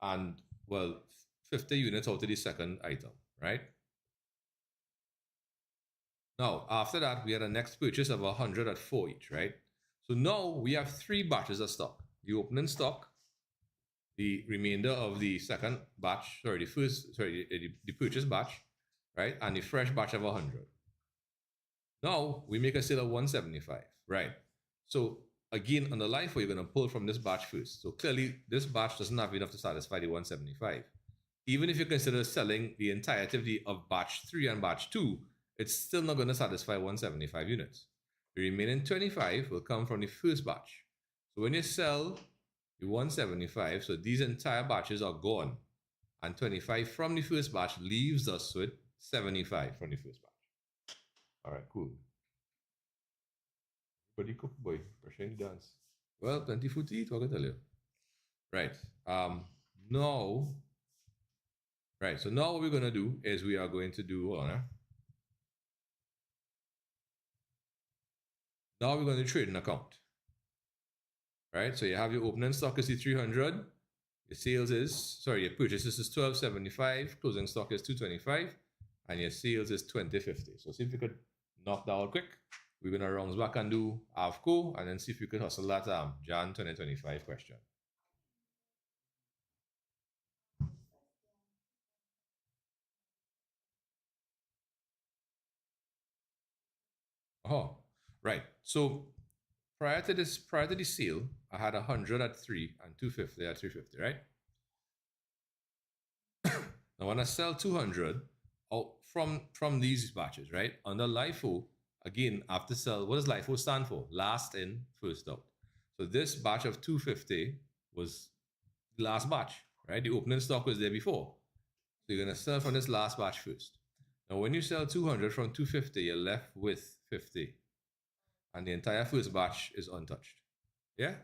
and, well, 50 units out of the second item, right? Now, after that, we had a next purchase of 100 at 4 each, right? So now we have three batches of stock. The opening stock, the remainder of the second batch, the purchase batch, right? And the fresh batch of 100. Now we make a sale of 175, right? So again, on the LIFO, you're going to pull from this batch first. So clearly, this batch doesn't have enough to satisfy the 175. Even if you consider selling the entirety of batch 3 and batch 2, it's still not going to satisfy 175 units. The remaining 25 will come from the first batch. So when you sell the 175, so these entire batches are gone. And 25 from the first batch leaves us with 75 from the first batch. All right, cool. Pretty cool, boy. Pressure dance. Well, plenty food to eat, what can I tell you? Right. Now, right. So now what we're going to do is we are going to do, hold on, now we're going to trade an account. Right? So you have your opening stock is the 300. Your sales is, sorry, your purchases is 1275. Closing stock is 225. And your sales is 2050. So see if we could knock that out quick. We're going to round back and do AVCO and then see if we could hustle that Jan 2025 question. Oh, right. So prior to the sale, I had 100 at 3 and 250 at 350, right? Now when I sell 200 out from these batches, right? Under LIFO, again, after sell, what does LIFO stand for? Last in, first out. So this batch of 250 was the last batch, right? The opening stock was there before. So you're gonna sell from this last batch first. Now when you sell 200 from 250, you're left with 50. And the entire first batch is untouched. Yeah?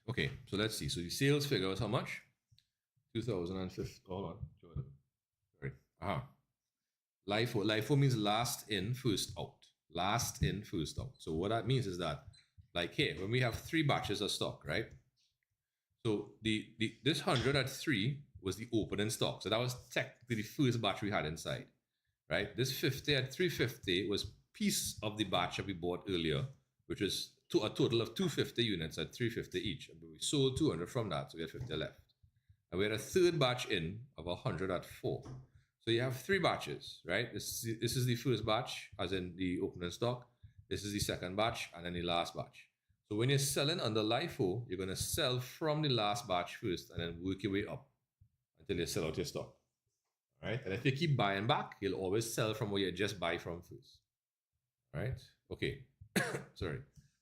Okay, so let's see. So the sales figure was how much? 2050. Hold on, Jordan. Sorry. LIFO. LIFO means last in, first out. Last in, first out. So what that means is that, like here, when we have 3 batches of stock, right? So this 100 at 3 was the opening stock. So that was technically the first batch we had inside, right? This 50 at 350 was piece of the batch that we bought earlier, which was a total of 250 units at 350 each. And we sold 200 from that, so we had 50 left. And we had a third batch in of 100 at 4. So you have 3 batches, right? This is the first batch, as in the opening stock. This is the second batch, and then the last batch. So when you're selling under LIFO, you're going to sell from the last batch first and then work your way up until you sell out your stock. All right? And if you keep buying back, you'll always sell from where you just buy from first. All right? Okay. Sorry.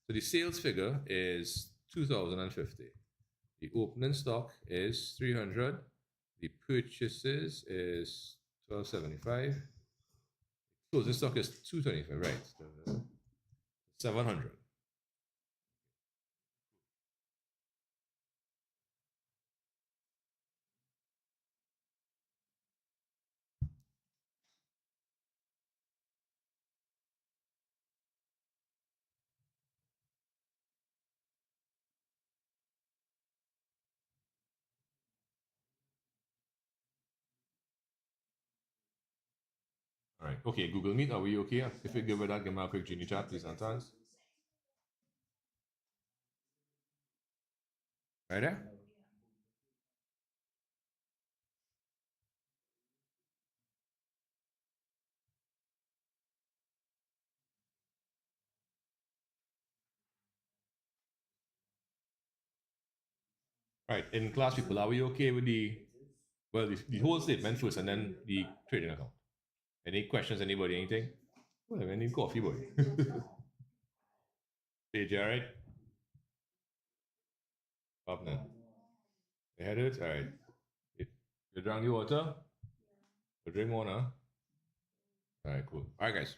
So the sales figure is 2050. The opening stock is 300. The purchases is 1275. Closing stock is 225, right? 700. All right. Okay, Google Meet, are we okay? If you give me that, give me a quick Genie chat, please, Antons. Right there? All right. In class, people, are we okay with the whole statement first and then the trading account? Any questions, anybody, anything? Well, I need coffee, boy. Page, all right? Up now. You had it? All right. You drank the water? You drink more now? All right, cool. All right, guys.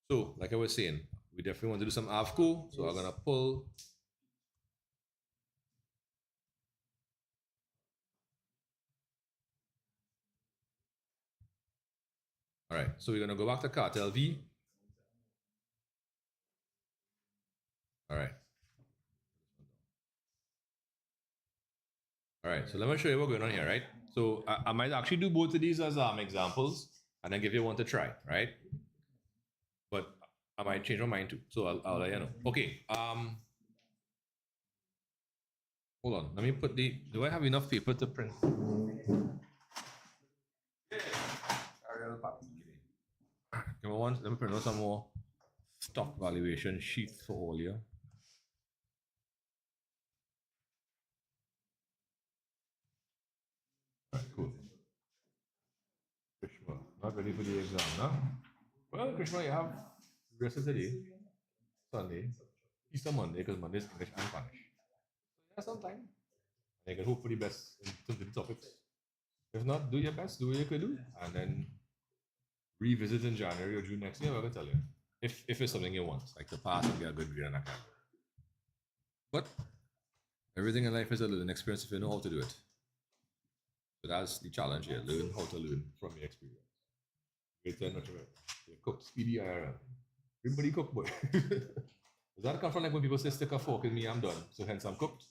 So, like I was saying, we definitely want to do some AVCO. So I'm gonna pull. All right. So we're gonna go back to cartel V. All right. All right. So let me show you what's going on here, right? So I might actually do both of these as examples and then give you one to try, right? But I might change my mind too. So I'll let you know. Okay. Hold on. Let me put the. Do I have enough paper to print? Give me one. Let me print out some more stock valuation sheets for all you. All right, cool. Krishma, not ready for the exam, huh? Well, Krishma, you have rest of today, Sunday, Easter Monday, because Monday is English and Spanish. So you have some time. And you can hope for the best in terms of the topics. If not, do your best, do what you could do, and then revisit in January or June next year. I will tell you if it's something you want, like to pass and get a good grade on academic. But everything in life is a learning experience if you know how to do it. So that's the challenge here. Learn how to learn from your experience. Great time, not you cook speedy IRL. Everybody cook, boy. Does that come from like when people say stick a fork in me, I'm done. So hence I'm cooked.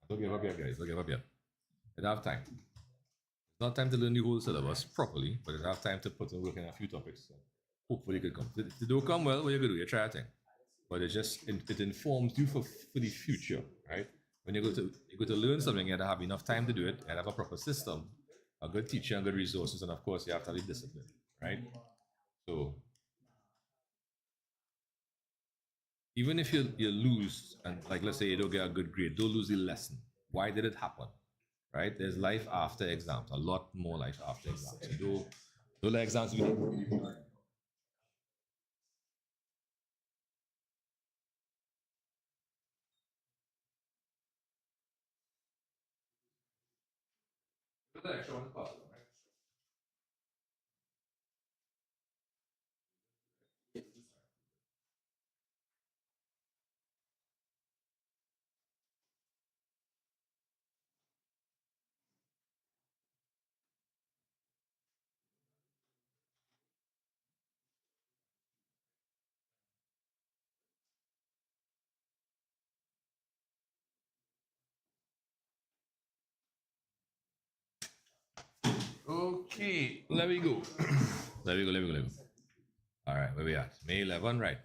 Don't give up yet, guys. Don't give up yet. You have time. It's not time to learn the whole syllabus properly, but you have time to put in work in a few topics. So hopefully, it could come. If it don't come well, what you gonna do? You try a thing, but it informs you for the future, right? When you go to learn something, you have to have enough time to do it. You have to have a proper system, a good teacher, and good resources, and of course, you have to have the discipline, right? So even if you lose, and like let's say you don't get a good grade, don't lose the lesson. Why did it happen? Right? There's life after exams, a lot more life after exams. So don't let exams be. Okay, let me go. Let me go. All right, where we at? May 11, right?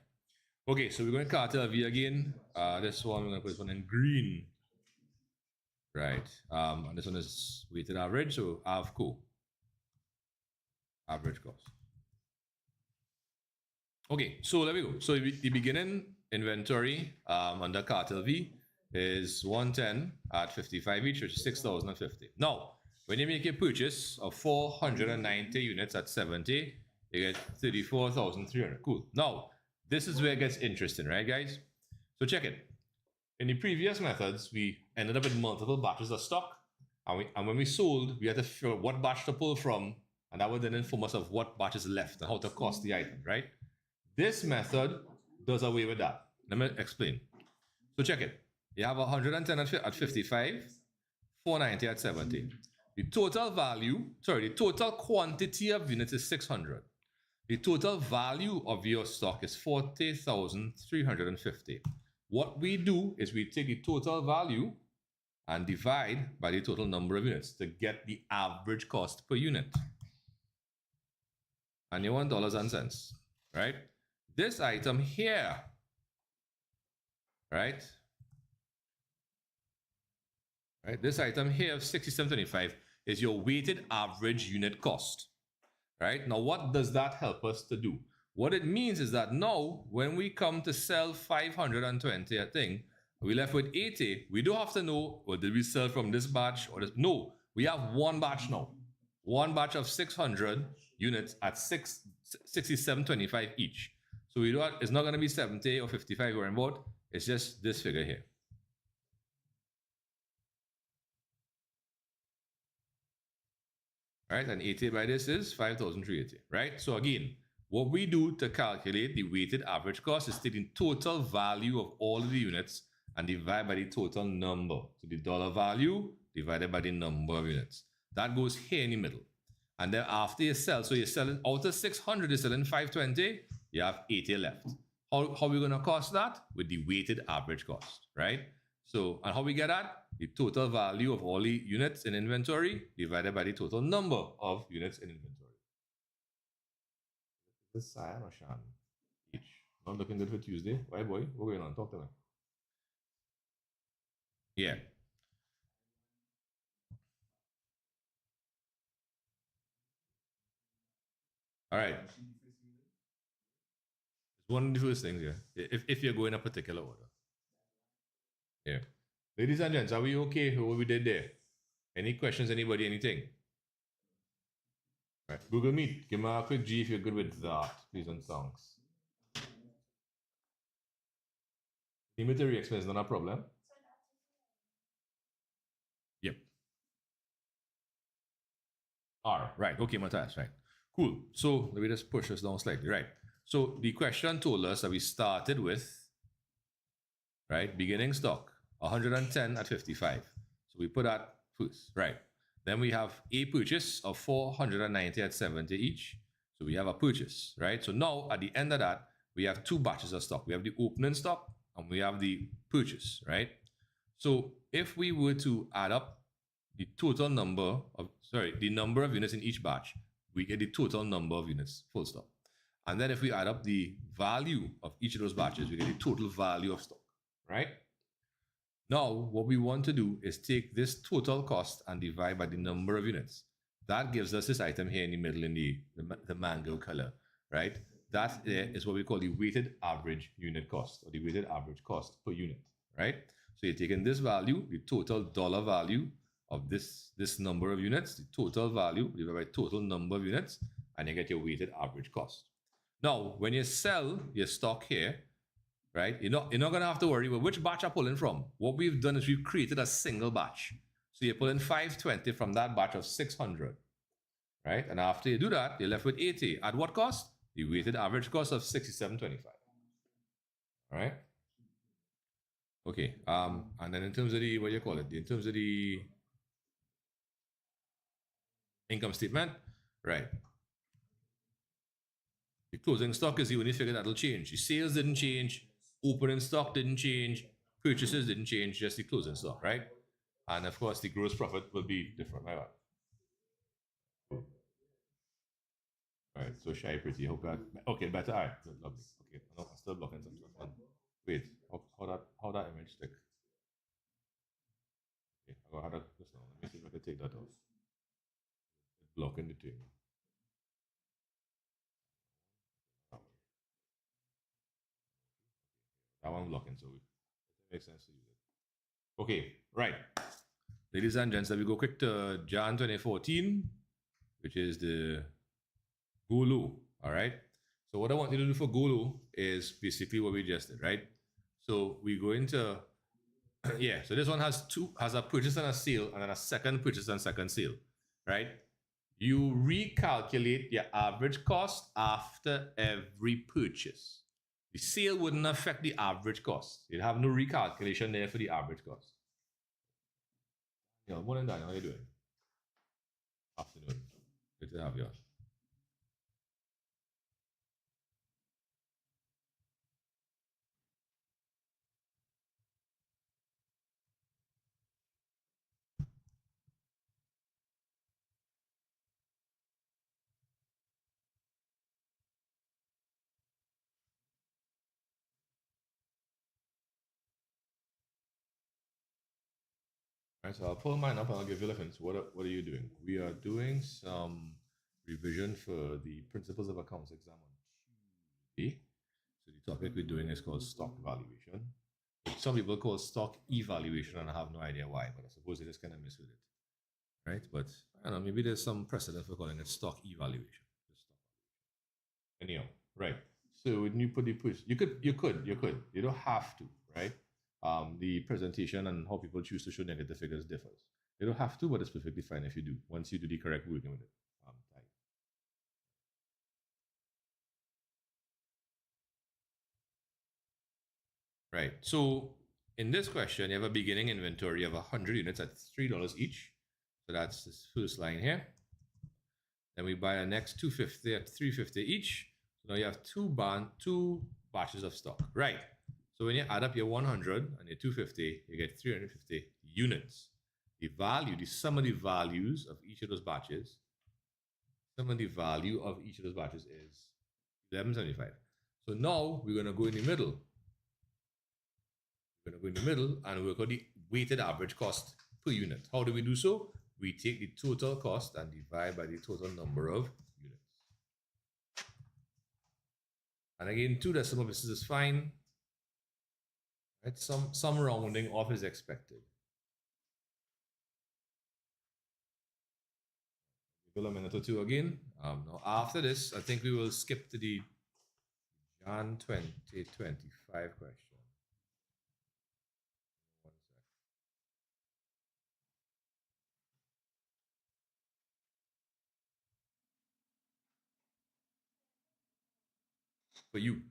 Okay, so we're going to cartel V again. This one, we're going to put this one in green. Right. And this one is weighted average, so AVCO. Average cost. Okay, so let me go. So the beginning inventory under cartel V is 110 at 55 each, which is 6,050. Now, when you make a purchase of 490 units at 70, you get 34,300. Cool. Now, this is where it gets interesting, right, guys? So check it. In the previous methods, we ended up with multiple batches of stock, and when we sold, we had to figure out what batch to pull from, and that would then inform us of what batch is left and how to cost the item, right? This method does away with that. Let me explain. So check it. You have 110 at 55, 490 at 70. The total value, the total quantity of units is 600. The total value of your stock is 40,350. What we do is we take the total value and divide by the total number of units to get the average cost per unit. And you want dollars and cents, right? This item here, right? This item here of 67.25 is your weighted average unit cost, right? Now, what does that help us to do? What it means is that now, when we come to sell 520 a thing, we left with 80. We don't have to know, well, did we sell from this batch or this? No, we have one batch now. One batch of 600 units at 67.25 each. So we don't, it's not going to be 70 or 55 or about. It's just this figure here. Right, and 80 by this is 5,380, right? So again, what we do to calculate the weighted average cost is take the total value of all of the units and divide by the total number. So the dollar value divided by the number of units. That goes here in the middle. And then after you sell, so you're selling out of 600, you're selling 520, you have 80 left. How are we going to cost that? With the weighted average cost, right? So, and how we get that? The total value of all the units in inventory divided by the total number of units in inventory. Is this Cyan or Shan? Each. Not looking good for Tuesday. Why, boy? What's going on? Talk to me. Yeah. All right. It's one of the first things, yeah. If you're going a particular order. Yeah. Ladies and gents, are we okay with what we did there? Any questions, anybody, anything? All right. Google Meet. Give me a quick G if you're good with that. Please and thanks. Inventory expense not a problem. Yep. R, right. Okay, Matthias, right. Cool. So let me just push this down slightly, right? So the question told us that we started with, right, beginning stock, 110 at 55. So we put that first, right? Then we have a purchase of 490 at 70 each. So we have a purchase, right? So now at the end of that, we have two batches of stock. We have the opening stock and we have the purchase, right? So if we were to add up the total number of, the number of units in each batch, we get the total number of units, full stop. And then if we add up the value of each of those batches, we get the total value of stock, right? Now, what we want to do is take this total cost and divide by the number of units. That gives us this item here in the middle in the mango color, right? That is what we call the weighted average unit cost, or the weighted average cost per unit, right? So you're taking this value, the total dollar value of this number of units, the total value divided by total number of units, and you get your weighted average cost. Now, when you sell your stock here, right, you're not going to have to worry about which batch I'm pulling from. What we've done is we've created a single batch. So you're pulling 520 from that batch of 600, right? And after you do that, you're left with 80. At what cost? The weighted average cost of 67.25. All right? Okay. And then in terms of the, what do you call it? In terms of the income statement, right? The closing stock is the only figure that'll change. The sales didn't change. Opening stock didn't change. Purchases didn't change. Just the closing stock, right? And of course, the gross profit will be different. Right? All right, so shy pretty. Hope that okay, better. All right, good, lovely. Okay, no, I'm still blocking some stuff. Wait, how that image stick? Okay, I got how that just now. Let me see if I can take that off. It's blocking the thing. That one blocking, so it makes sense to use it. Okay, right. Ladies and gents, let me go quick to Jan 2014, which is the Golo. All right. So what I want you to do for Golo is basically what we just did, right? So we go into yeah. So this one has a purchase and a sale, and then a second purchase and second sale, right? You recalculate your average cost after every purchase. The sale wouldn't affect the average cost. You'd have no recalculation there for the average cost. Yeah, morning, Daniel. How you doing? Afternoon. Good to have you on. All right, so I'll pull mine up and I'll give you a reference. What are you doing? We are doing some revision for the Principles of Accounts exam on Tuesday. So the topic we're doing is called stock valuation. Some people call it stock evaluation, and I have no idea why, but I suppose they just kind of miss with it, right? But I don't know, maybe there's some precedent for calling it stock evaluation. Anyhow, right. So when you put the push, you could. You don't have to, right? The presentation and how people choose to show negative figures differs. You don't have to, but it's perfectly fine if you do, once you do the correct working with it. Type. Right. So in this question, you have a beginning inventory of 100 units at $3 each. So that's this first line here. Then we buy the next 250 at 350 each. So now you have two batches of stock. Right. So when you add up your 100 and your 250, you get 350 units. The value, the sum of the values of each of those batches, sum of the value of each of those batches is 1175. So now we're going to go in the middle. We're going to go in the middle and work out the weighted average cost per unit. How do we do so? We take the total cost and divide by the total number of units. And again, 2 decimal places is fine. Right? Some rounding off is expected. Give a minute or two again. Now after this, I think we will skip to the Jan 2025 question. One sec. For you.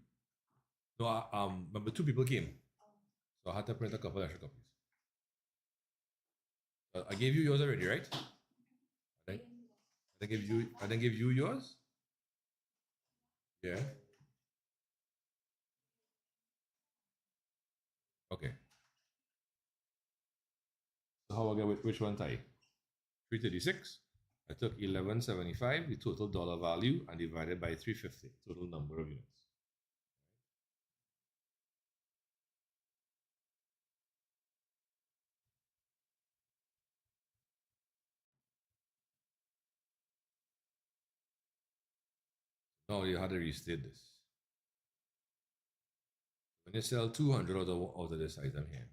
No, remember 2 people came. So I had to print a couple extra copies. I gave you yours already, right? I didn't give you yours? Yeah. Okay. So how I get which one tie? 336. I took 1175, the total dollar value, and divided by 350, total number of units. Now you had to restate this. When you sell 200 out of this item here,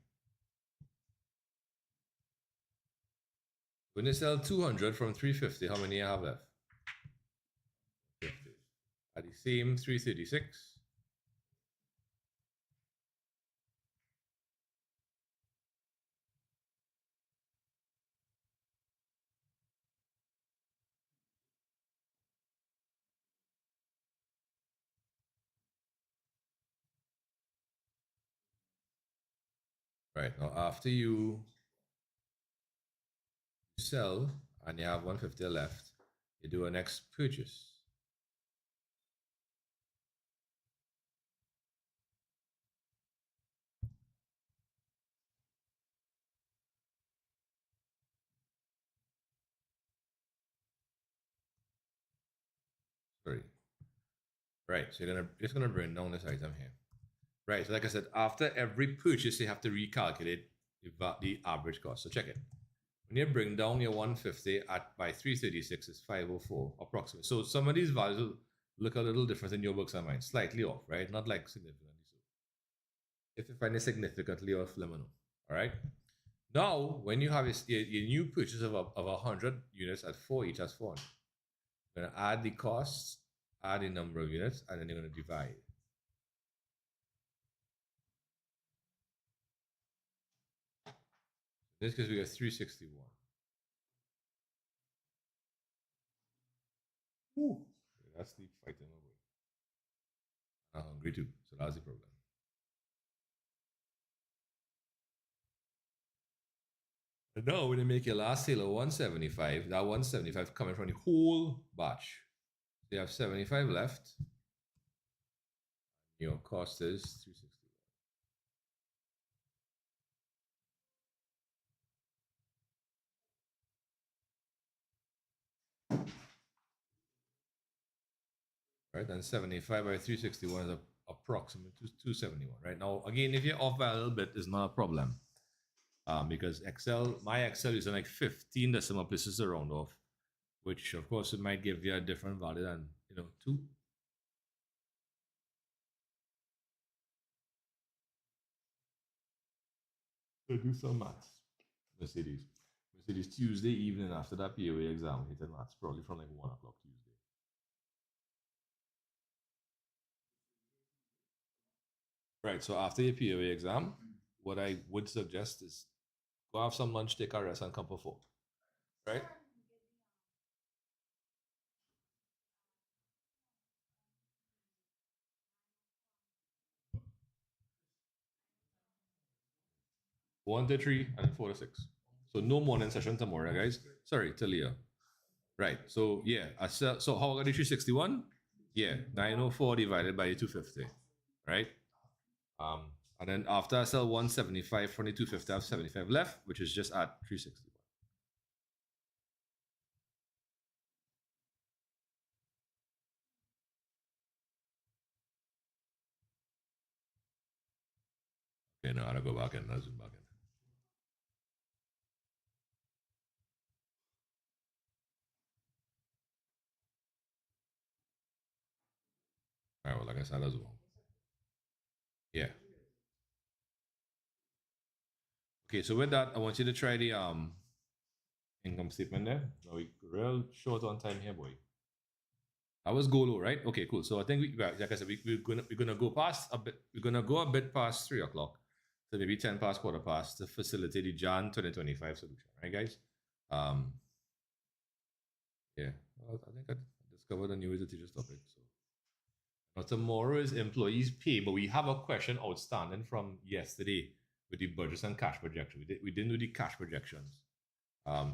when you sell 200 from 350, how many you have left? 50. At the same 336. Right, now after you sell and you have 150 left, you do a next purchase. Sorry. Right, so you're just gonna bring down this item here. Right, so like I said, after every purchase, you have to recalculate the average cost. So check it. When you bring down your 150 at by 336 is 504 approximately. So some of these values will look a little different in your books and mine, slightly off, right? Not like significantly so. If you find it significantly off, let me know. All right. Now, when you have your new purchase of 100 units at 4 each, that's 400. You're going to add the costs, add the number of units, and then you're going to divide. In this case, we got 361. Ooh, that's the fighting away. I'm hungry too, so that's the problem. And now, when you make your last sale of 175, that 175 coming from the whole batch. So you have 75 left. Your cost is 361. Right, and 75 by 361 is approximately 271. Right now, again, if you're off by a little bit, it's not a problem. Because Excel, my Excel is in like 15 decimal places to round off, which of course it might give you a different value than 2. So do some maths. Mercedes Tuesday evening after that PoA exam, hitting maths probably from like 1 o'clock Tuesday. Right. So after your PoA exam, what I would suggest is go have some lunch, take a rest, and come for 4. Right. One to 3 and 4 to 6. So no morning session tomorrow, guys. Sorry, Talia. Right. So yeah, so how I got the 361? Yeah, 904 divided by 250. Right. And then after I sell 175 from the 250, I have 75 left, which is just at 361. Okay, now I gotta go back in. Let's zoom back in. All right, well, like I said, let's zoom. Yeah. Okay, so with that, I want you to try the income statement there. Now we real short on time here, boy. That was Golo, right? Okay, cool. So I think like I said, we're gonna go past a bit. We're gonna go a bit past 3 o'clock, so maybe 10 past, quarter past, to facilitate the Jan 2025 solution, right, guys? Yeah. Well, I think I discovered a new as a teacher's topic. So now tomorrow is employees pay, but we have a question outstanding from yesterday with the budgets and cash projection. We didn't do the cash projections.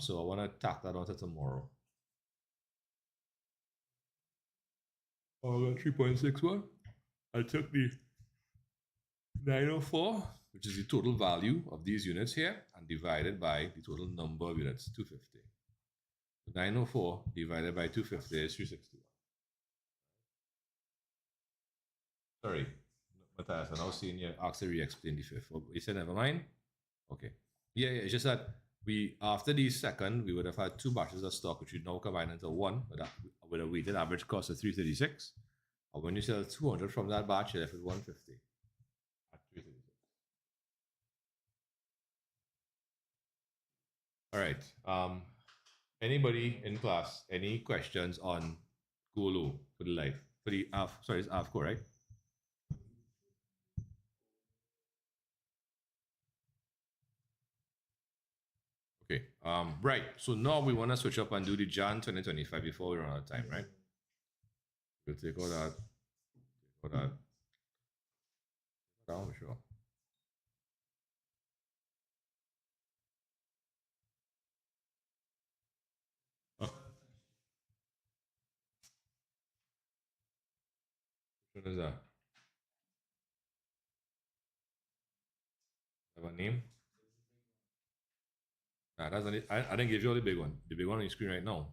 So I want to tack that onto tomorrow. Oh, 3.61. I took the 904, which is the total value of these units here, and divided by the total number of units, 250. 904 divided by 250 is 361. Sorry, Matthias, I now seeing you actually re-explain the FIFO. You said never mind? Okay. Yeah, it's just that after the second, we would have had 2 batches of stock, which would now combine into 1 with a weighted average cost of 336. And when you sell 200 from that batch, you're left with 150 at 336. All right. Anybody in class, any questions on Golo for the life? For the it's AVCO, right? Okay. Right. So now we want to switch up and do the Jan 2025 before we run out of time, right? We'll take all that. Take all that. Down, sure. Oh. Which one is that? Have a name? Nah, that's not it. I didn't give you all the big one. The big one on your screen right now.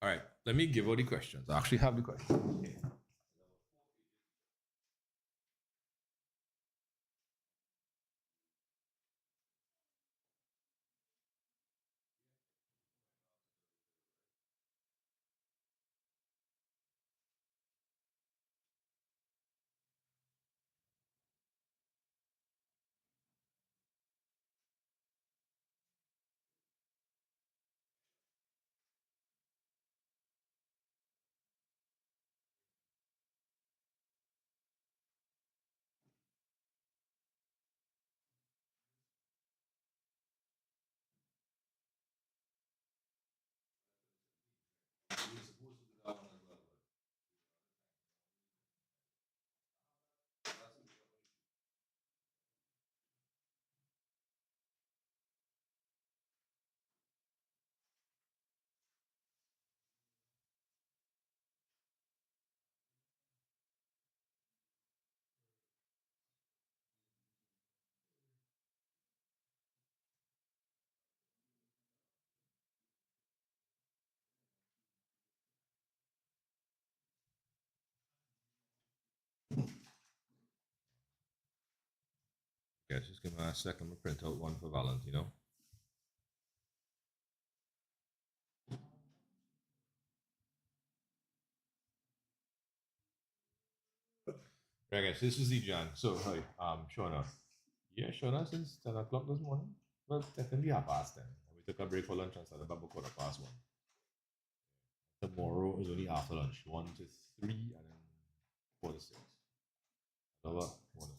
All right. let me give all the questions. I actually have the questions. Okay. Yeah, just give me a second. I'm gonna print out one for Valentino. Right, guys, this is the Jan. So, hi, Shauna. Yeah, Shauna, since 10 o'clock this morning. Well, technically 10:30. We took a break for lunch and started about 1:15. Tomorrow is only after lunch, 1 to 3, and then 4 to 6. Another one is tomorrow.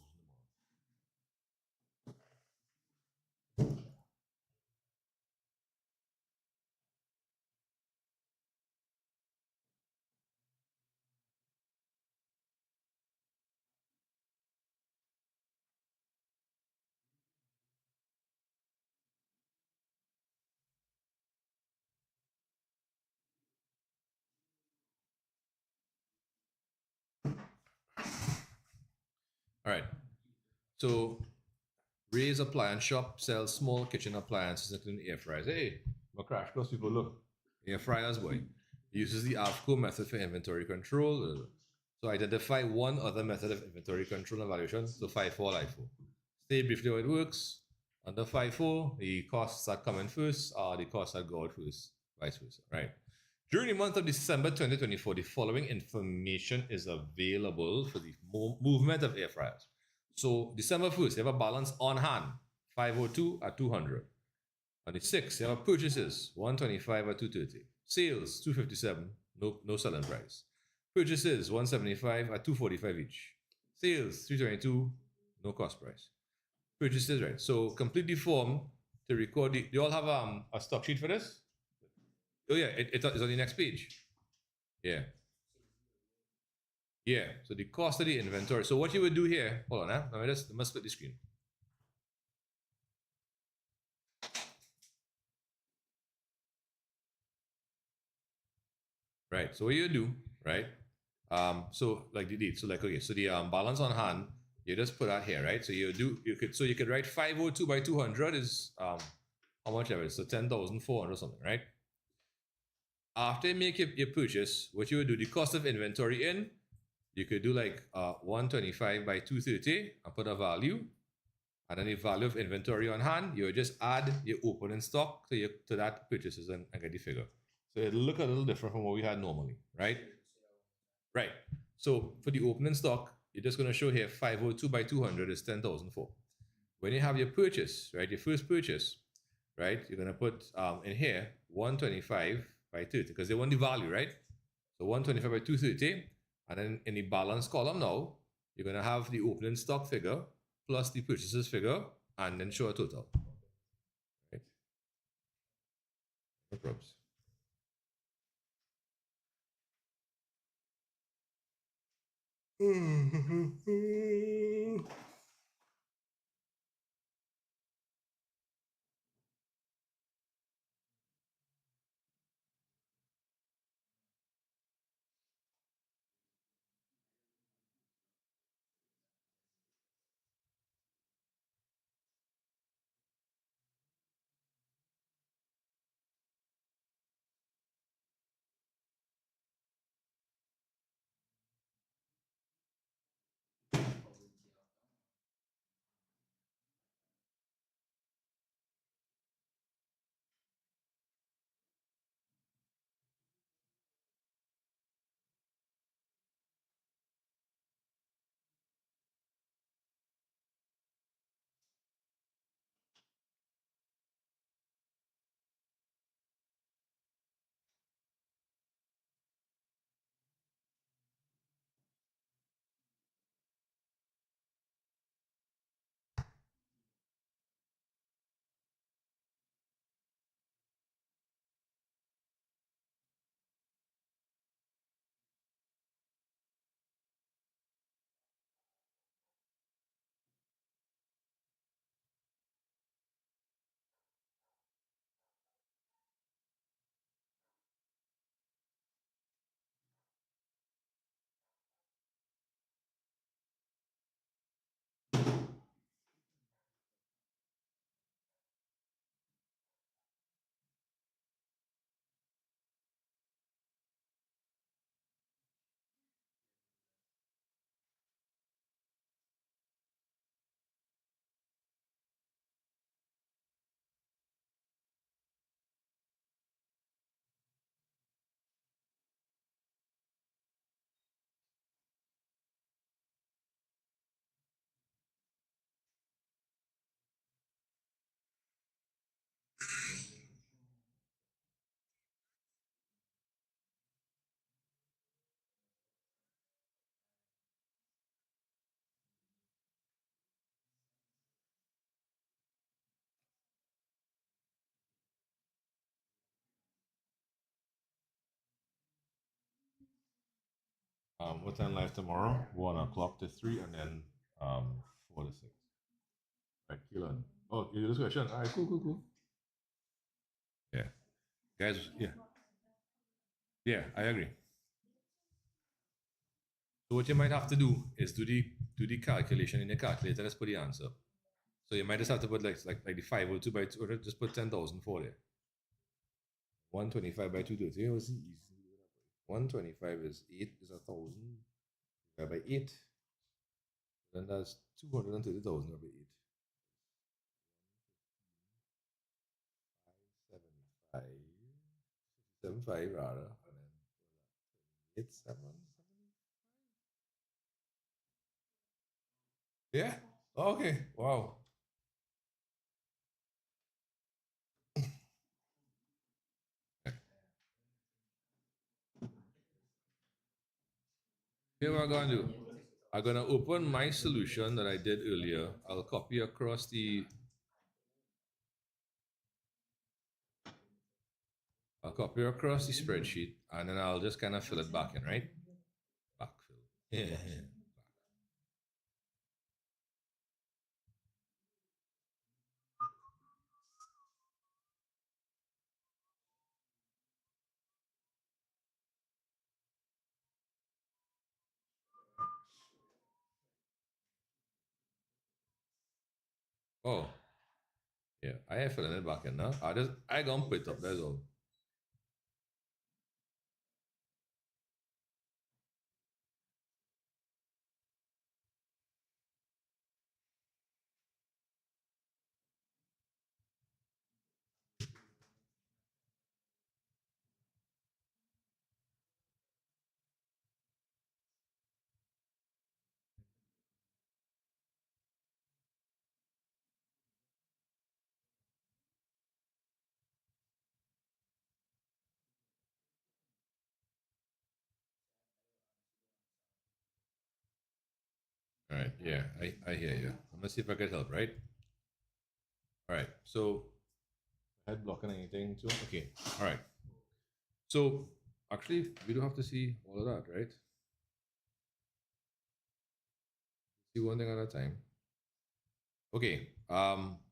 All right. So, Ray's Appliance Shop sells small kitchen appliances, including air fryers. Hey, my crash course people, look. Air fryers, boy. Uses the AVCO method for inventory control. So identify one other method of inventory control and valuation. So FIFO, LIFO. Say briefly how it works. Under FIFO, the costs are coming first, or the costs are go out first, vice versa, right? During the month of December 2024, the following information is available for the movement of air fryers. So December 1st, you have a balance on hand, 502 at 200. On the 6th, you have purchases, 125 at 230. Sales, 257, no selling price. Purchases, 175 at 245 each. Sales, 322, no cost price. Purchases, right? So complete the form to record the. Do you all have a stock sheet for this? Oh yeah, it's on the next page. Yeah. Yeah. So the cost of the inventory. So what you would do here, hold on, let me split the screen. Right. So what you do, right? So like the date. So like okay, so the balance on hand, you just put that here, right? So you could write 502 by 200 is how much ever it is. So 10,400 or something, right? After you make your purchase, what you would do, the cost of inventory in, you could do like 125 by 230 and put a value. And then the value of inventory on hand, you would just add your opening stock to that purchases and get the figure. So it'll look a little different from what we had normally, right? Right. So for the opening stock, you're just going to show here 502 by 200 is 10,004. When you have your purchase, right, your first purchase, right, you're going to put in here 125 by 30 because they want the value, right? So 125 by 230. And then in the balance column now, you're going to have the opening stock figure plus the purchases figure and then show a total. Right? No problems. What time live tomorrow? 1 o'clock to 3 and then 4 to 6. Right, Keelan. Oh, you do this question. All right, cool. Yeah. Guys, yeah. Yeah, I agree. So what you might have to do is do the calculation in your calculator. Let's put the answer. So you might just have to put like the 502 by 200, just put 10,000 for there. 125 by 230. It was easy. 125 is 8 is 1,000 divided by 8. Then that's 230,000 divided by 8. 575 rather. And then 87. Yeah. Okay. Wow. Here what I'm gonna do. I'm gonna open my solution that I did earlier. I'll copy across the spreadsheet and then I'll just kind of fill it back in, right? Backfill. Yeah. Oh. Yeah, I have filling it back in now. I gonna put it up, that's all. All right, yeah, I hear you. I'm gonna see if I can help, right? All right, so head blocking anything too? Okay, all right. So actually, we don't have to see all of that, right? See one thing at a time. Okay,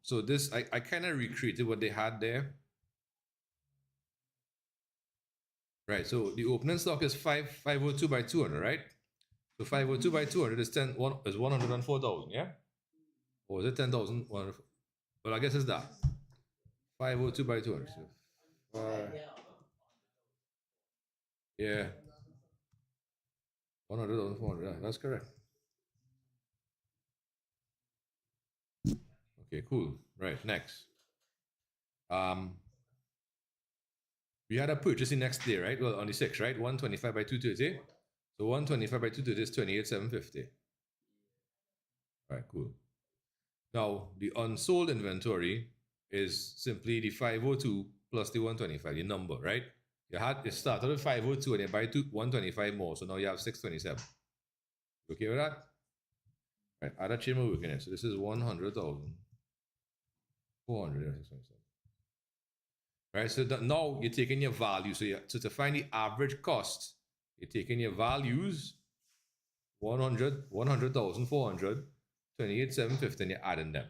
so this, I kind of recreated what they had there. Right, so the opening stock is 502 by 200, right? So 502 by 200 is 104,000, yeah? Or is it 10,000? Well, I guess it's that. 502 by 200. So yeah. 100,400. Yeah, that's correct. Okay, cool. Right, next. We had a purchasing next day, right? Well, on the 6th, right? 125 by 230. So 125 by 230 is 28,750. All right, cool. Now, the unsold inventory is simply the 502 plus the 125, the number, right? You started with 502 and you buy 125 more, so now you have 627. You okay with that? Right, add a chain we're working in. So this is 100,400. Right, so now you're taking your value. So to find the average cost, you're taking your values, 100,400, 28,750, and you're adding them.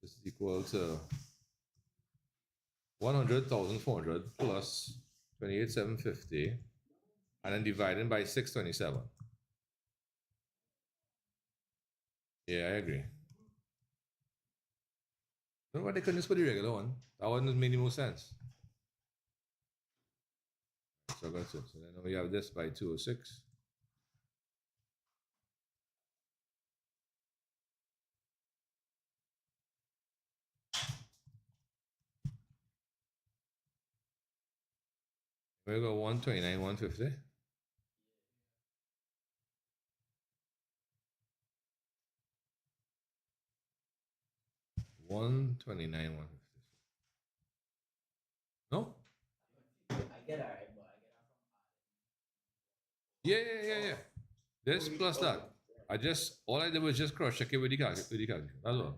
This is equal to 100,400 plus 28,750, and then dividing by 627. Yeah, I agree. No, but they couldn't just put the regular one. That one doesn't make any more sense. So that's it. So then we have this by 206. We got 129, 150. $129, 150. No?
I get that, right? But I get that from
Yeah. This plus that. All I did was just cross check it with the calculator. That's all.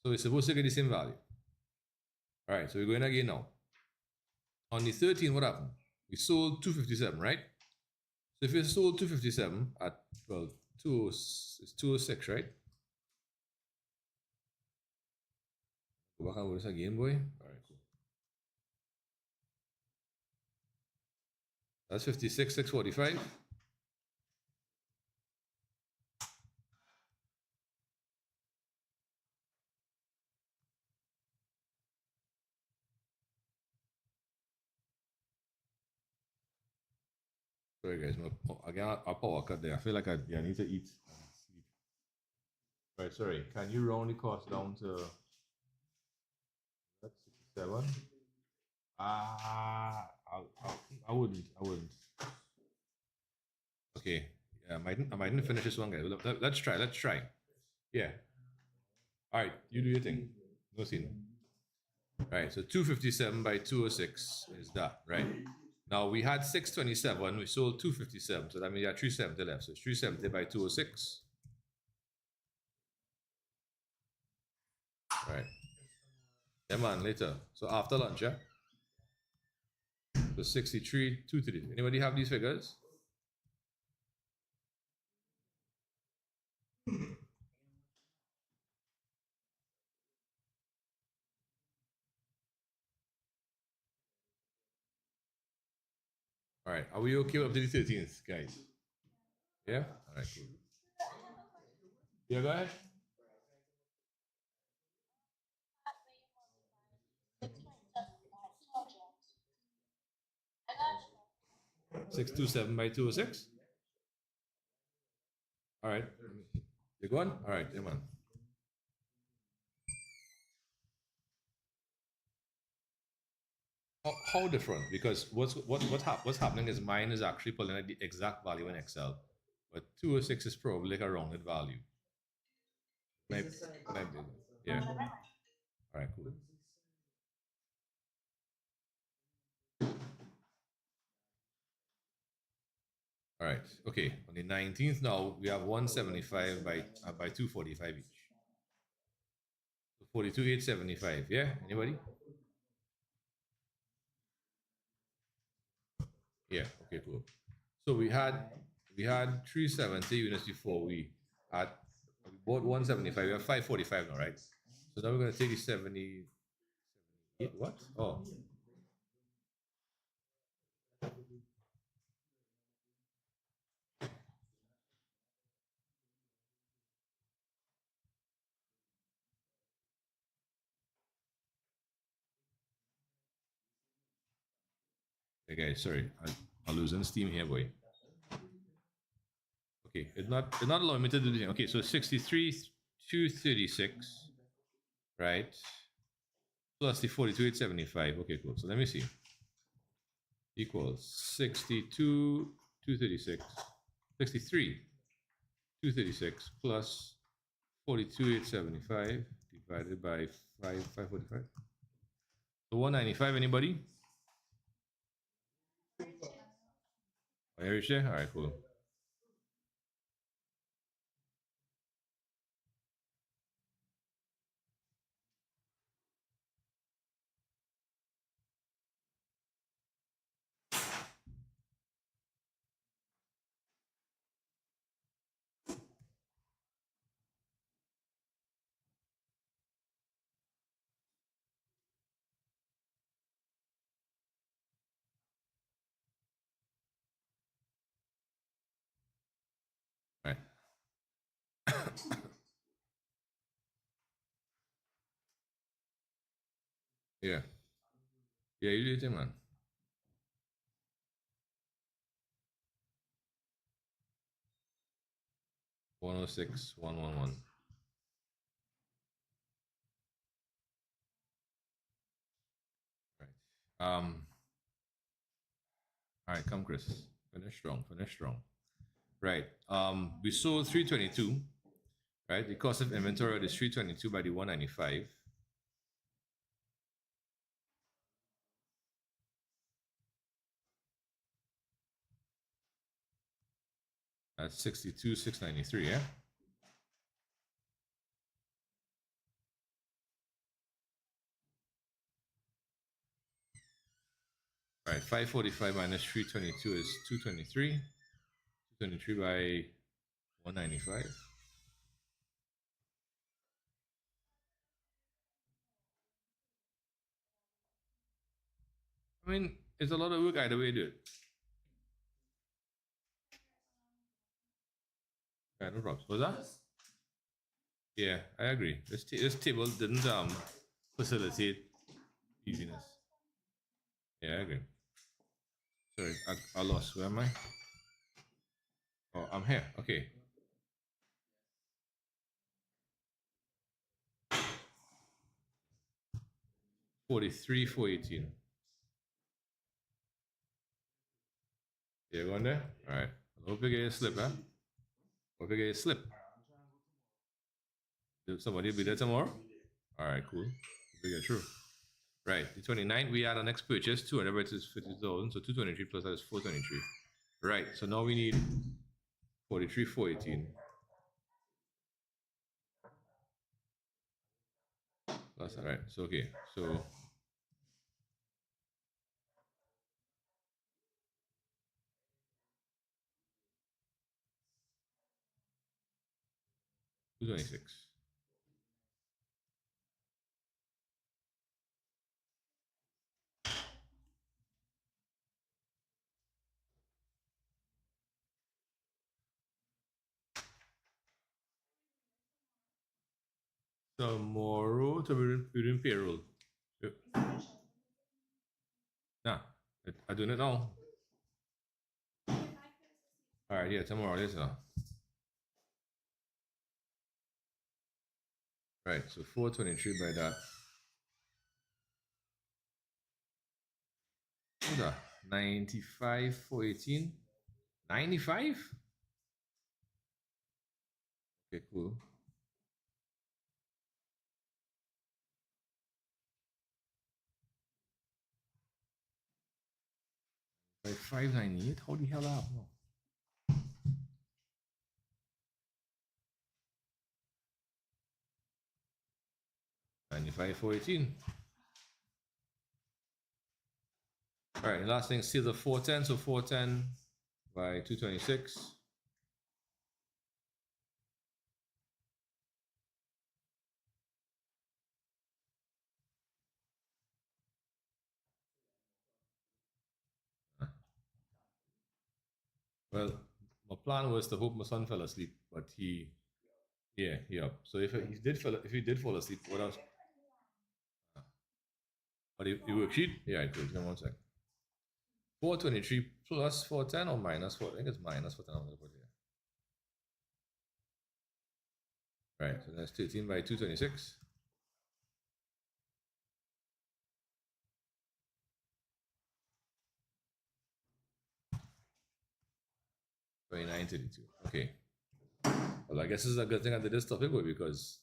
So it's supposed to get the same value. All right, so we're going again now. On the 13th, what happened? We sold 257, right? So if you sold 257 at, well, it's 206, right? Go back over this again, boy. All right, cool. That's 56, 645. Sorry, guys. Again, I'll power cut there. I feel like I need to eat and sleep. Right, sorry. Can you round the cost down to that's 67? I wouldn't. Okay. Yeah, I mightn't finish this one, guys. Let's try. Let's try. Yeah. All right. You do your thing. No scene. All right. So 257 by 206 is that, right? Now we had 627. We sold 257. So that means we had 370 left. So it's 370 by 206. All right. Yeah, man. Later. So after lunch, yeah? So 63, 230. Anybody have these figures? All right. Are we okay up to the 13th, guys? Yeah? All right, cool. Yeah, go ahead. Six two seven by 206. All right. You going? All right, yeah, man. How different? Because what's happening is mine is actually pulling out the exact value in Excel, but 206 is probably like a rounded value. Maybe, yeah. All right, cool. All right, okay. On the 19th now, we have 175 by 245 each. So 42,875. Yeah, anybody? Yeah. Okay. Cool. So we had 370 units before we bought 175. We have 545 now, right? So now we're gonna take the 70. What? Oh. Okay, sorry, I'm losing steam here, boy. Okay, it's not allowing me to do this. Okay, so 63 236, right? Plus the 42,875. Okay, cool. So let me see. Equals 62 236, 63 236 plus 42,875 divided by 545. So 195. Anybody? Irish there? All right, cool. All right. Yeah. Yeah, you do your thing, man. One oh six, 111. Right. All right, come Chris. Finish strong, finish strong. Right. We sold 322, right? The cost of inventory is 322 by the 195. That's 62, 693, yeah? All right, 545 minus 322 is 223. 223 by 195. I mean, it's a lot of work either way you do it. Yeah, no problem. What's that? Yeah, I agree. This table didn't facilitate easiness. Yeah, I agree. Sorry, I lost. Where am I? Oh, I'm here. Okay. $43 for 18. You going there? All right. I hope you get a slip, huh? Hope you get a slip. Did somebody be there tomorrow? All right, cool. We get through. Right, the 29th, we had our next purchase, 200 versus 50,000, so 223 plus that is 423. Right, so now we need 43, 418. That's all right. So, okay, so $226. Tomorrow, to be doing payroll. Yep. Nah, I do it now. All right, yeah, tomorrow, later. Right, so 423 by that. What's that? 95, 418. 95? Okay, cool. By 598? How the hell up? No. 95, 418. All right, last thing, sales of 410, so 410 by 226. Well, my plan was to hope my son fell asleep, but yeah. So if he did fall asleep, what else? But the worksheet, yeah, it could. Come one sec. 423 plus 410 or minus 4? I think it's minus 410. I'm gonna put here. Right, so that's 13 by 226. $29.32. Okay. Well, I guess this is a good thing I did this topic with because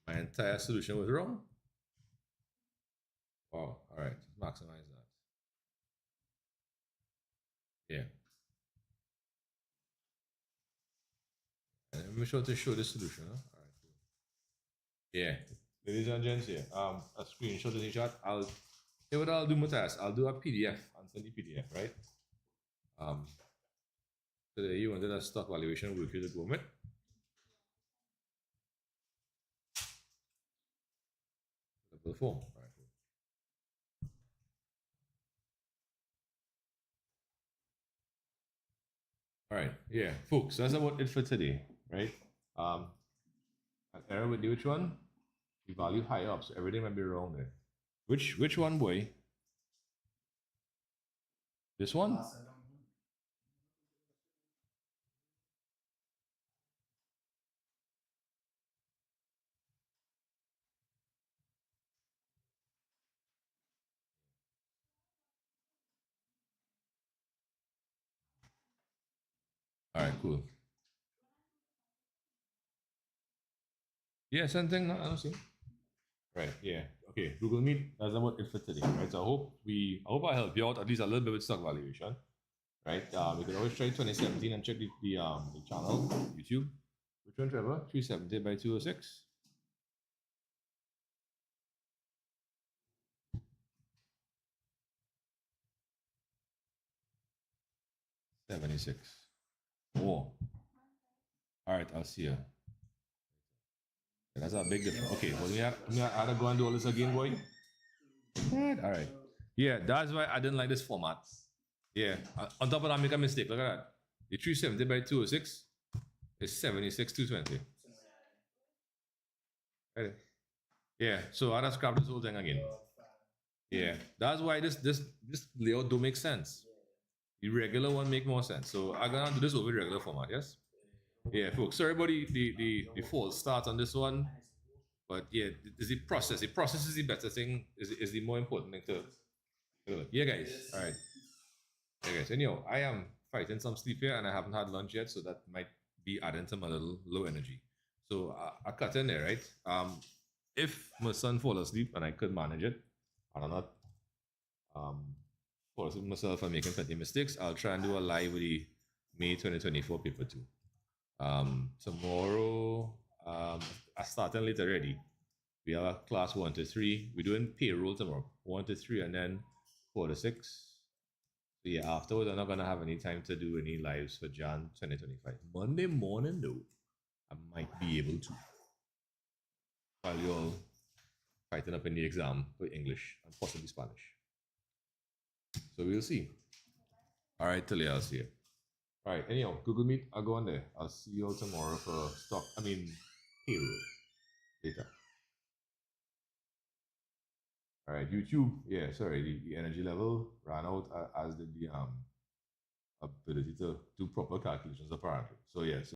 my entire solution was wrong. Wow. All right. Maximize that. Yeah. And let me show the solution. Huh? All right. Cool. Yeah. Ladies and gents, here. A screenshot of the chat. Here what I'll do, Matthias. I'll do a PDF and send the PDF, right? So there you wanted a stock valuation work to go with. The form. All right. Cool. All right. Yeah, folks. That's about it for today, right? An error with the which one? The value high up, so everything might be wrong there. Which one, boy? This one? All right, cool. Yeah, same thing. No, I don't see. Right. Yeah. Okay. Google Meet. That's about it for today. Right. So I hope I help you out at least a little bit with stock valuation. Right. You can always try 2017 and check the channel YouTube. Which one, Trevor? 370 by 206. 76. Oh. All right, I'll see you. That's a big difference. Okay, well, we have to go and do all this again, boy. Right, all right. Yeah, that's why I didn't like this format. Yeah, on top of that, I make a mistake. Look at that. The 370 by 206 is 76 220. Right. Yeah, so I just scrap this whole thing again. Yeah, that's why this layout don't make sense. The regular one make more sense. So I'm gonna do this over regular format, yes? Yeah, folks. Sorry about the false start on this one. But yeah, is the process. The process is the better thing, is the more important thing to look. Yeah, guys. All right. Yeah, guys. Anyhow, I am fighting some sleep here and I haven't had lunch yet, so that might be adding to my little low energy. So I cut in there, right? If my son fall asleep and I could manage it, and I'm not forcing myself and making plenty of mistakes, I'll try and do a live with the May 2024 paper too. Tomorrow, I started late already. We have a class 1 to 3. We're doing payroll tomorrow, 1 to 3, and then 4 to 6. So yeah, afterwards, I'm not gonna have any time to do any lives for Jan 2025. Monday morning, though, I might be able to. While you're all fighting up in the exam for English and possibly Spanish. So we'll see. All right, Talia, I'll see you. All right, anyhow, Google Meet, I'll go on there. I'll see you all tomorrow for payroll data. All right, YouTube, yeah, sorry, the energy level ran out, as did the ability to do proper calculations apparently. So yeah, so